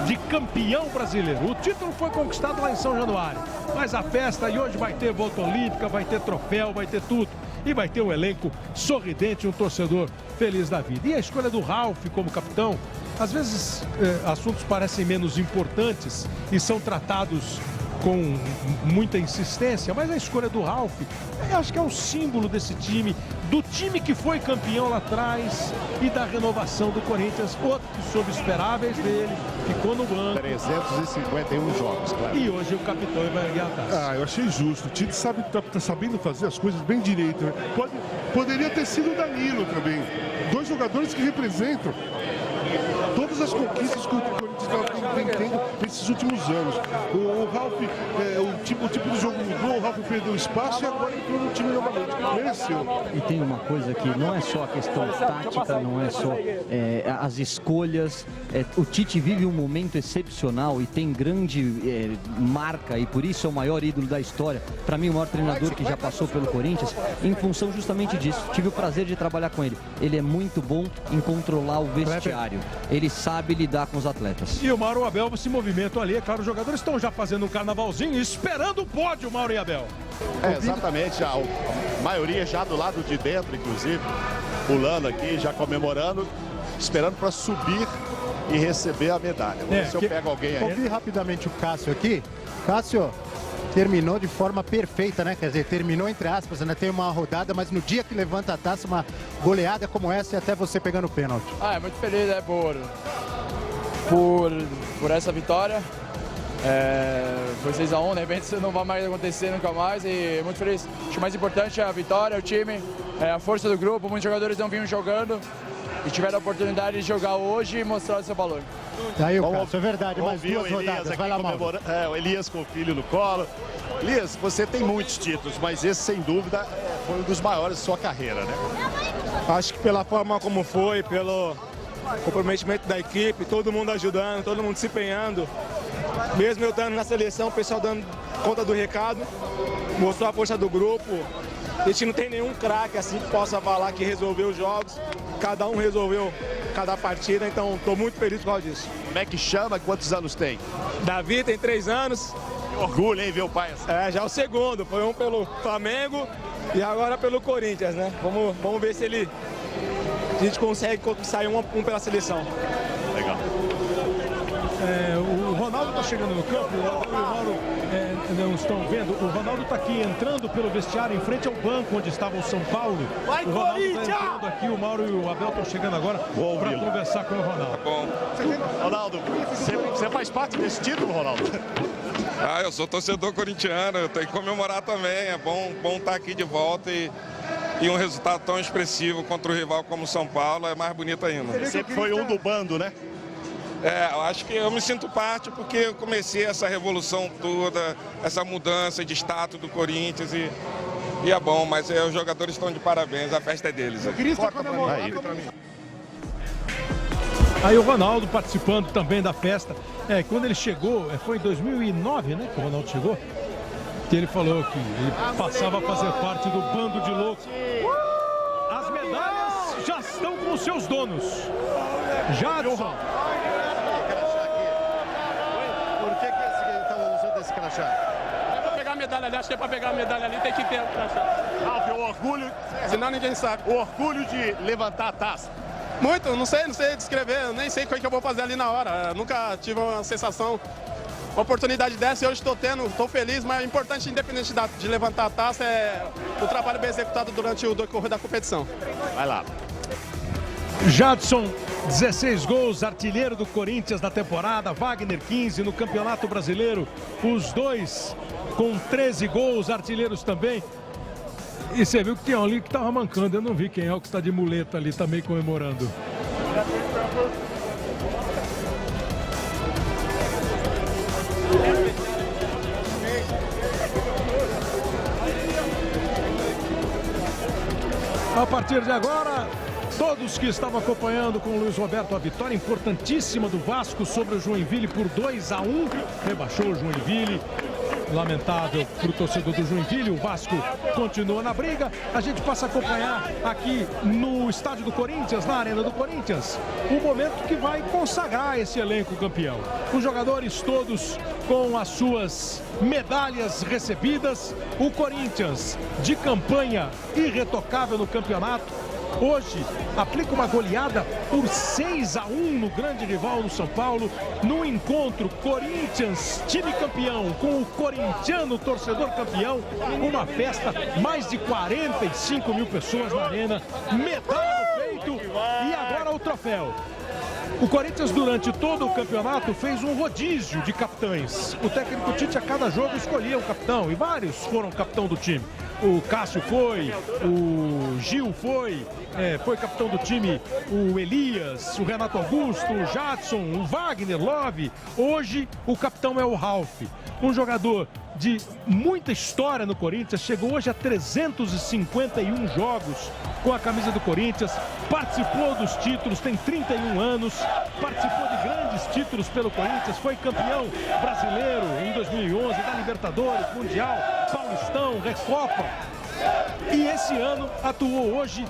de campeão brasileiro. O título foi conquistado lá em São Januário, mas a festa, e hoje vai ter volta olímpica, vai ter troféu, vai ter tudo. E vai ter um elenco sorridente, um torcedor feliz da vida. E a escolha do Ralf como capitão, às vezes assuntos parecem menos importantes e são tratados com muita insistência, mas a escolha do Ralf, eu acho que é o símbolo desse time, do time que foi campeão lá atrás e da renovação do Corinthians, outro que soube esperar a vez dele, ficou no banco. 351 jogos, claro. E hoje o capitão vai erguer a taça. Eu achei justo. O Tite tá sabendo fazer as coisas bem direito, né? Poderia ter sido o Danilo também. Dois jogadores que representam todas as conquistas que o Corinthians vem tendo nesses últimos anos. O Ralf, o tipo de jogo mudou, o Ralf perdeu espaço e agora entrou no time novamente. Mereceu. E tem uma coisa que não é só a questão tática, não é só as escolhas. O Tite vive um momento excepcional e tem grande marca, e por isso é o maior ídolo da história. Para mim, o maior treinador que já passou pelo Corinthians, em função justamente disso. Tive o prazer de trabalhar com ele. Ele é muito bom em controlar o vestiário. Ele sabe lidar com os atletas. E o Mauro e o Abel se movimentam ali. É claro, os jogadores estão já fazendo um carnavalzinho, esperando o pódio, Mauro e Abel. Exatamente, a maioria já do lado de dentro, inclusive, pulando aqui, já comemorando, esperando para subir e receber a medalha. Vamos ver se eu pego alguém aí. Ouvi rapidamente o Cássio aqui. Cássio terminou de forma perfeita, né? Quer dizer, terminou entre aspas, né? Tem uma rodada, mas no dia que levanta a taça, uma goleada como essa e até você pegando o pênalti. É muito feliz, né, por essa vitória. Foi 6-1, de repente isso não vai mais acontecer nunca mais e muito feliz. Acho que o mais importante é a vitória, o time, a força do grupo. Muitos jogadores não vinham jogando e tiveram a oportunidade de jogar hoje e mostrar o seu valor. Aí o Cássio, é verdade, mais duas rodadas. Vai lá, Mauro. O Elias com o filho no colo. Elias, você tem muitos títulos, mas esse sem dúvida foi um dos maiores de sua carreira, né? Acho que pela forma como foi, pelo comprometimento da equipe, todo mundo ajudando, todo mundo se empenhando. Mesmo eu estando na seleção, o pessoal dando conta do recado, mostrou a força do grupo. A gente não tem nenhum craque assim que possa falar que resolveu os jogos. Cada um resolveu cada partida, então estou muito feliz por causa disso. Como é que chama? Quantos anos tem? Davi tem 3 anos. Que orgulho, hein, ver o pai assim. Já o segundo. Foi um pelo Flamengo e agora pelo Corinthians, né? Vamos ver se a gente consegue sair um pela seleção. Legal. O Ronaldo está chegando no campo, o Mauro não estão vendo. O Ronaldo está aqui entrando pelo vestiário em frente ao banco onde estava o São Paulo. Vai, o Ronaldo está entrando aqui, o Mauro e o Abel estão chegando agora para conversar com o Ronaldo. Tá bom. Ronaldo, você faz parte desse título, Ronaldo? Eu sou torcedor corintiano, eu tenho que comemorar também. É bom estar aqui de volta e um resultado tão expressivo contra o rival como o São Paulo é mais bonito ainda. Sempre foi um do bando, né? Eu acho que eu me sinto parte porque eu comecei essa revolução toda, essa mudança de status do Corinthians e é bom, mas os jogadores estão de parabéns, a festa é deles. Eu queria estar comemorando. Aí o Ronaldo participando também da festa. Quando ele chegou, foi em 2009, né, que o Ronaldo chegou, que ele falou que ele passava a fazer parte do bando de loucos. As medalhas já estão com os seus donos. Jadson. Por que eles estão usando esse crachá? É pra pegar a medalha ali, acho que é pra pegar a medalha ali, tem que ter o crachá. Ralf, o orgulho, senão ninguém sabe. O orgulho de levantar a taça. Muito, não sei descrever, nem sei o que eu vou fazer ali na hora. Eu nunca tive uma sensação, uma oportunidade dessa e hoje estou feliz, mas o importante, independente de levantar a taça, é o trabalho bem executado durante o decorrer da competição. Vai lá. Jadson, 16 gols, artilheiro do Corinthians na temporada, Wagner 15 no Campeonato Brasileiro, os dois com 13 gols, artilheiros também. E você viu que tem um ali que tava mancando, eu não vi quem é o que está de muleta ali também comemorando. A partir de agora, todos que estavam acompanhando com o Luiz Roberto a vitória importantíssima do Vasco sobre o Joinville por 2-1, rebaixou o Joinville. Lamentável para o torcedor do Joinville, o Vasco continua na briga. A gente passa a acompanhar aqui no estádio do Corinthians, na Arena do Corinthians, o momento que vai consagrar esse elenco campeão. Os jogadores todos com as suas medalhas recebidas. O Corinthians de campanha irretocável no campeonato. Hoje aplica uma goleada por 6-1 no grande rival do São Paulo, no encontro Corinthians, time campeão, com o corintiano torcedor campeão, uma festa, mais de 45 mil pessoas na arena, medalha no peito e agora o troféu. O Corinthians, durante todo o campeonato, fez um rodízio de capitães. O técnico Tite, a cada jogo, escolhia um capitão, e vários foram capitão do time. O Cássio foi, o Gil foi capitão do time, o Elias, o Renato Augusto, o Jadson, o Wagner Love. Hoje, o capitão é o Ralf, um jogador de muita história no Corinthians, chegou hoje a 351 jogos com a camisa do Corinthians, participou dos títulos, tem 31 anos, participou de grandes títulos pelo Corinthians, foi campeão brasileiro em 2011, da Libertadores, Mundial, Paulistão, Recopa, e esse ano atuou hoje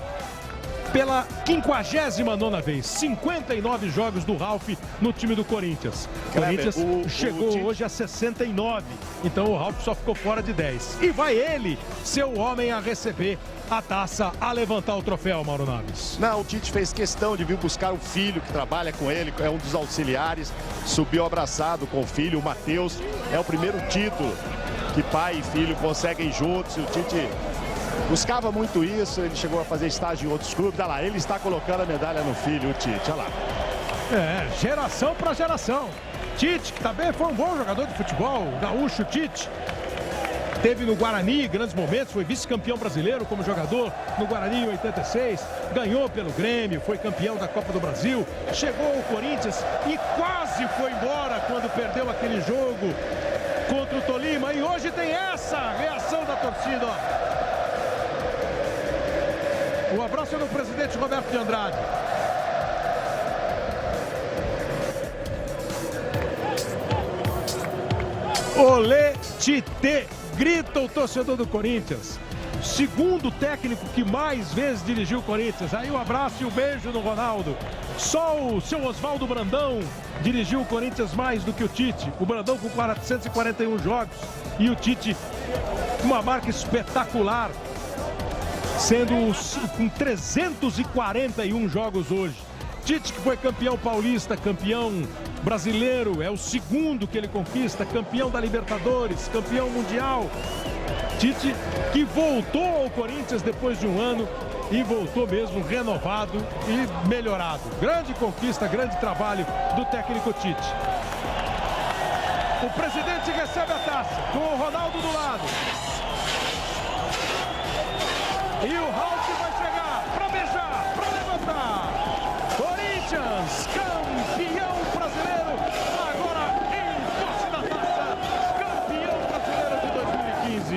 pela 59ª vez, 59 jogos do Ralf no time do Corinthians. O Corinthians chegou hoje a 69, então o Ralf só ficou fora de 10. E vai ele ser o homem a receber a taça, a levantar o troféu, Mauro Naves. Não, o Tite fez questão de vir buscar o filho que trabalha com ele, é um dos auxiliares, subiu abraçado com o filho, o Matheus. É o primeiro título que pai e filho conseguem juntos, e o Tite buscava muito isso, ele chegou a fazer estágio em outros clubes. Olha lá, ele está colocando a medalha no filho, o Tite, olha lá. Geração para geração. Tite, que também foi um bom jogador de futebol, gaúcho Tite. Teve no Guarani grandes momentos, foi vice-campeão brasileiro como jogador no Guarani em 86, ganhou pelo Grêmio, foi campeão da Copa do Brasil, chegou ao Corinthians e quase foi embora quando perdeu aquele jogo contra o Tolima. E hoje tem essa reação da torcida, ó. O abraço é do presidente Roberto de Andrade. Olê, Tite, grita o torcedor do Corinthians. Segundo técnico que mais vezes dirigiu o Corinthians. Aí o abraço e o beijo no Ronaldo. Só o seu Oswaldo Brandão dirigiu o Corinthians mais do que o Tite. O Brandão com 441 jogos e o Tite com uma marca espetacular, sendo com 341 jogos hoje. Tite, que foi campeão paulista, campeão brasileiro, é o segundo que ele conquista, campeão da Libertadores, campeão mundial. Tite, que voltou ao Corinthians depois de um ano e voltou mesmo renovado e melhorado. Grande conquista, grande trabalho do técnico Tite. O presidente recebe a taça, com o Ronaldo do lado. E o Ralf vai chegar para beijar, para levantar. Corinthians, campeão brasileiro, agora em posse da taça, campeão brasileiro de 2015.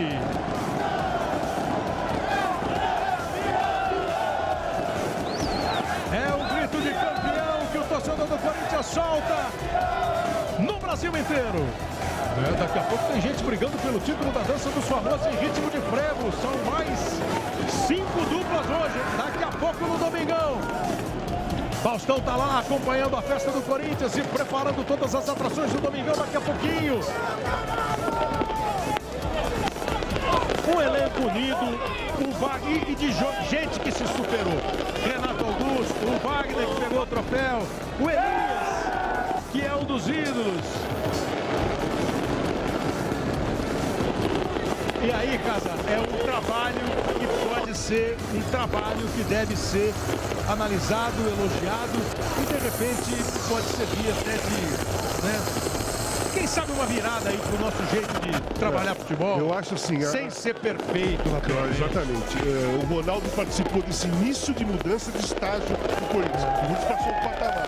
É um grito de campeão que o torcedor solta no Brasil inteiro. Daqui a pouco tem gente brigando pelo título da dança dos famosos em ritmo de frevo. São mais 5 duplas hoje, daqui a pouco no Domingão. Faustão tá lá acompanhando a festa do Corinthians e preparando todas as atrações do Domingão daqui a pouquinho. Um elenco unido, o Wagner e de gente que se superou. Renato Augusto, o Wagner que pegou o troféu, o Elias, que é um dos ídolos. E aí, Casa, é um trabalho que pode ser um trabalho que deve ser analisado, elogiado e de repente pode servir até de, né, quem sabe uma virada aí pro nosso jeito de trabalhar futebol. Eu acho assim, sem ser perfeito, naturalmente. Exatamente. O Ronaldo participou desse início de mudança de estágio do Corinthians. O Corinthians passou um patamar.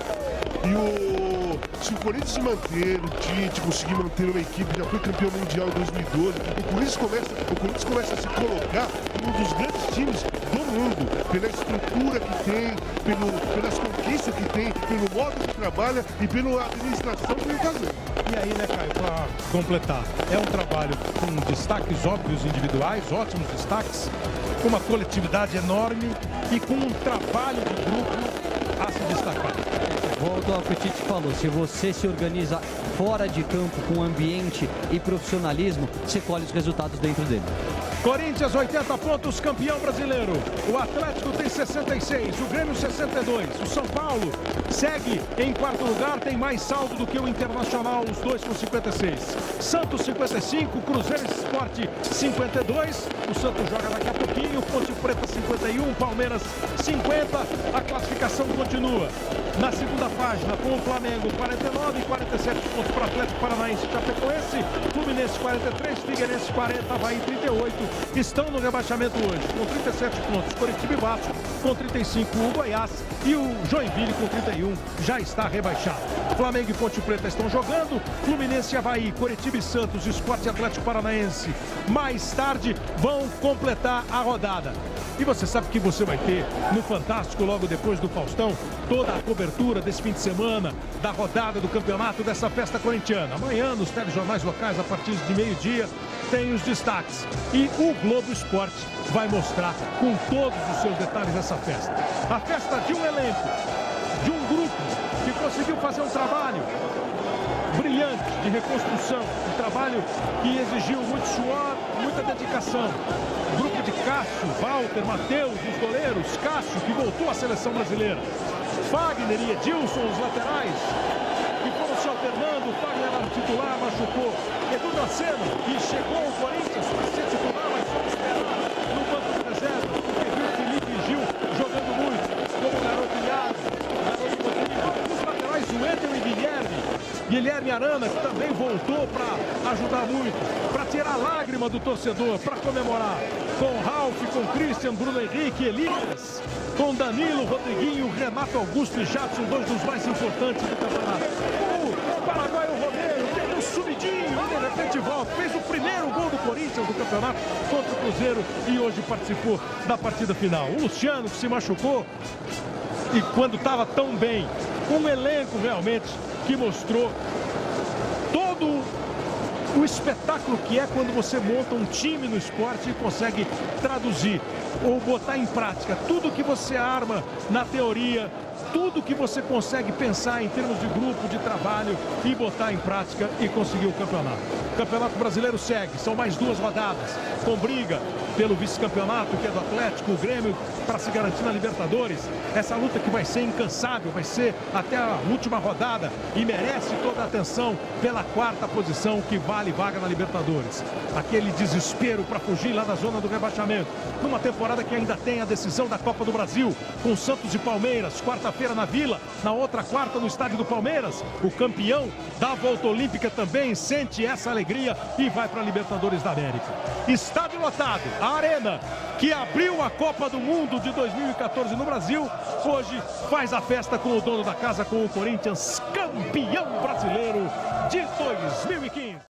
Se o Corinthians se manter, o Tite conseguir manter uma equipe, já foi campeão mundial em 2012, o Corinthians começa a se colocar como um dos grandes times do mundo, pela estrutura que tem, pelas conquistas que tem, pelo modo que trabalha e pela administração que vem fazendo. E aí, né, Caio, para completar, é um trabalho com destaques óbvios individuais, ótimos destaques, com uma coletividade enorme e com um trabalho de grupo a se destacar. Volto ao que o Tite falou, se você se organiza fora de campo com ambiente e profissionalismo, você colhe os resultados dentro dele. Corinthians 80 pontos, campeão brasileiro. O Atlético tem 66, o Grêmio 62. O São Paulo segue em quarto lugar, tem mais saldo do que o Internacional, os dois com 56. Santos 55, Cruzeiro e Sport 52. O Santos joga daqui a pouquinho, Ponte Preta 51, Palmeiras 50. A classificação continua na segunda página com o Flamengo 49 e 47 pontos para o Atlético Paranaense, Chapecoense, Fluminense 43, Figueirense 40, Avaí 38. Estão no rebaixamento hoje, com 37 pontos, Coritiba e Vasco, com 35 o Goiás e o Joinville com 31 já está rebaixado. Flamengo e Ponte Preta estão jogando, Fluminense e Avaí, Coritiba e Santos, Sport e Atlético Paranaense mais tarde vão completar a rodada. E você sabe que você vai ter no Fantástico, logo depois do Faustão, toda a cobertura desse fim de semana, da rodada do campeonato, dessa festa corintiana. Amanhã, nos telejornais locais, a partir de meio-dia, tem os destaques. E o Globo Esporte vai mostrar com todos os seus detalhes essa festa. A festa de um elenco, de um grupo que conseguiu fazer um trabalho brilhante de reconstrução, um trabalho que exigiu muito suor, muita dedicação. O grupo de Cássio, Walter, Matheus, os goleiros, Cássio, que voltou à seleção brasileira, Fagner e Edilson, os laterais, que foram se alternando. O Fagner era titular, machucou. Edu Dracena, que chegou ao Corinthians para ser titular, mas foi esperado no banco de reserva, porque viu Felipe Gil jogando muito, como o garoto Iago, os laterais, o Eder e Guilherme Arana, que também voltou para ajudar muito, para tirar a lágrima do torcedor, para comemorar. Com Ralf, com Christian, Bruno Henrique, Elias, com Danilo, Rodriguinho, Renato Augusto e Jadson, dois dos mais importantes do campeonato. O paraguaio Romero deu um subidinho e de repente volta. Fez o primeiro gol do Corinthians do campeonato contra o Cruzeiro e hoje participou da partida final. O Luciano, que se machucou e quando estava tão bem. Um elenco realmente que mostrou todo o espetáculo que é quando você monta um time no esporte e consegue traduzir ou botar em prática tudo que você arma na teoria, tudo que você consegue pensar em termos de grupo, de trabalho e botar em prática e conseguir o campeonato. O Campeonato Brasileiro segue, são mais 2 rodadas, com briga pelo vice-campeonato, que é do Atlético, o Grêmio, para se garantir na Libertadores. Essa luta que vai ser incansável, vai ser até a última rodada e merece toda a atenção pela 4ª posição, que vale vaga na Libertadores. Aquele desespero para fugir lá da zona do rebaixamento. Numa temporada que ainda tem a decisão da Copa do Brasil, com Santos e Palmeiras, quarta-feira na Vila, na outra quarta no estádio do Palmeiras. O campeão da volta olímpica também sente essa alegria e vai para a Libertadores da América. Estádio lotado, a Arena, que abriu a Copa do Mundo de 2014 no Brasil, hoje faz a festa com o dono da casa, com o Corinthians, campeão brasileiro de 2015.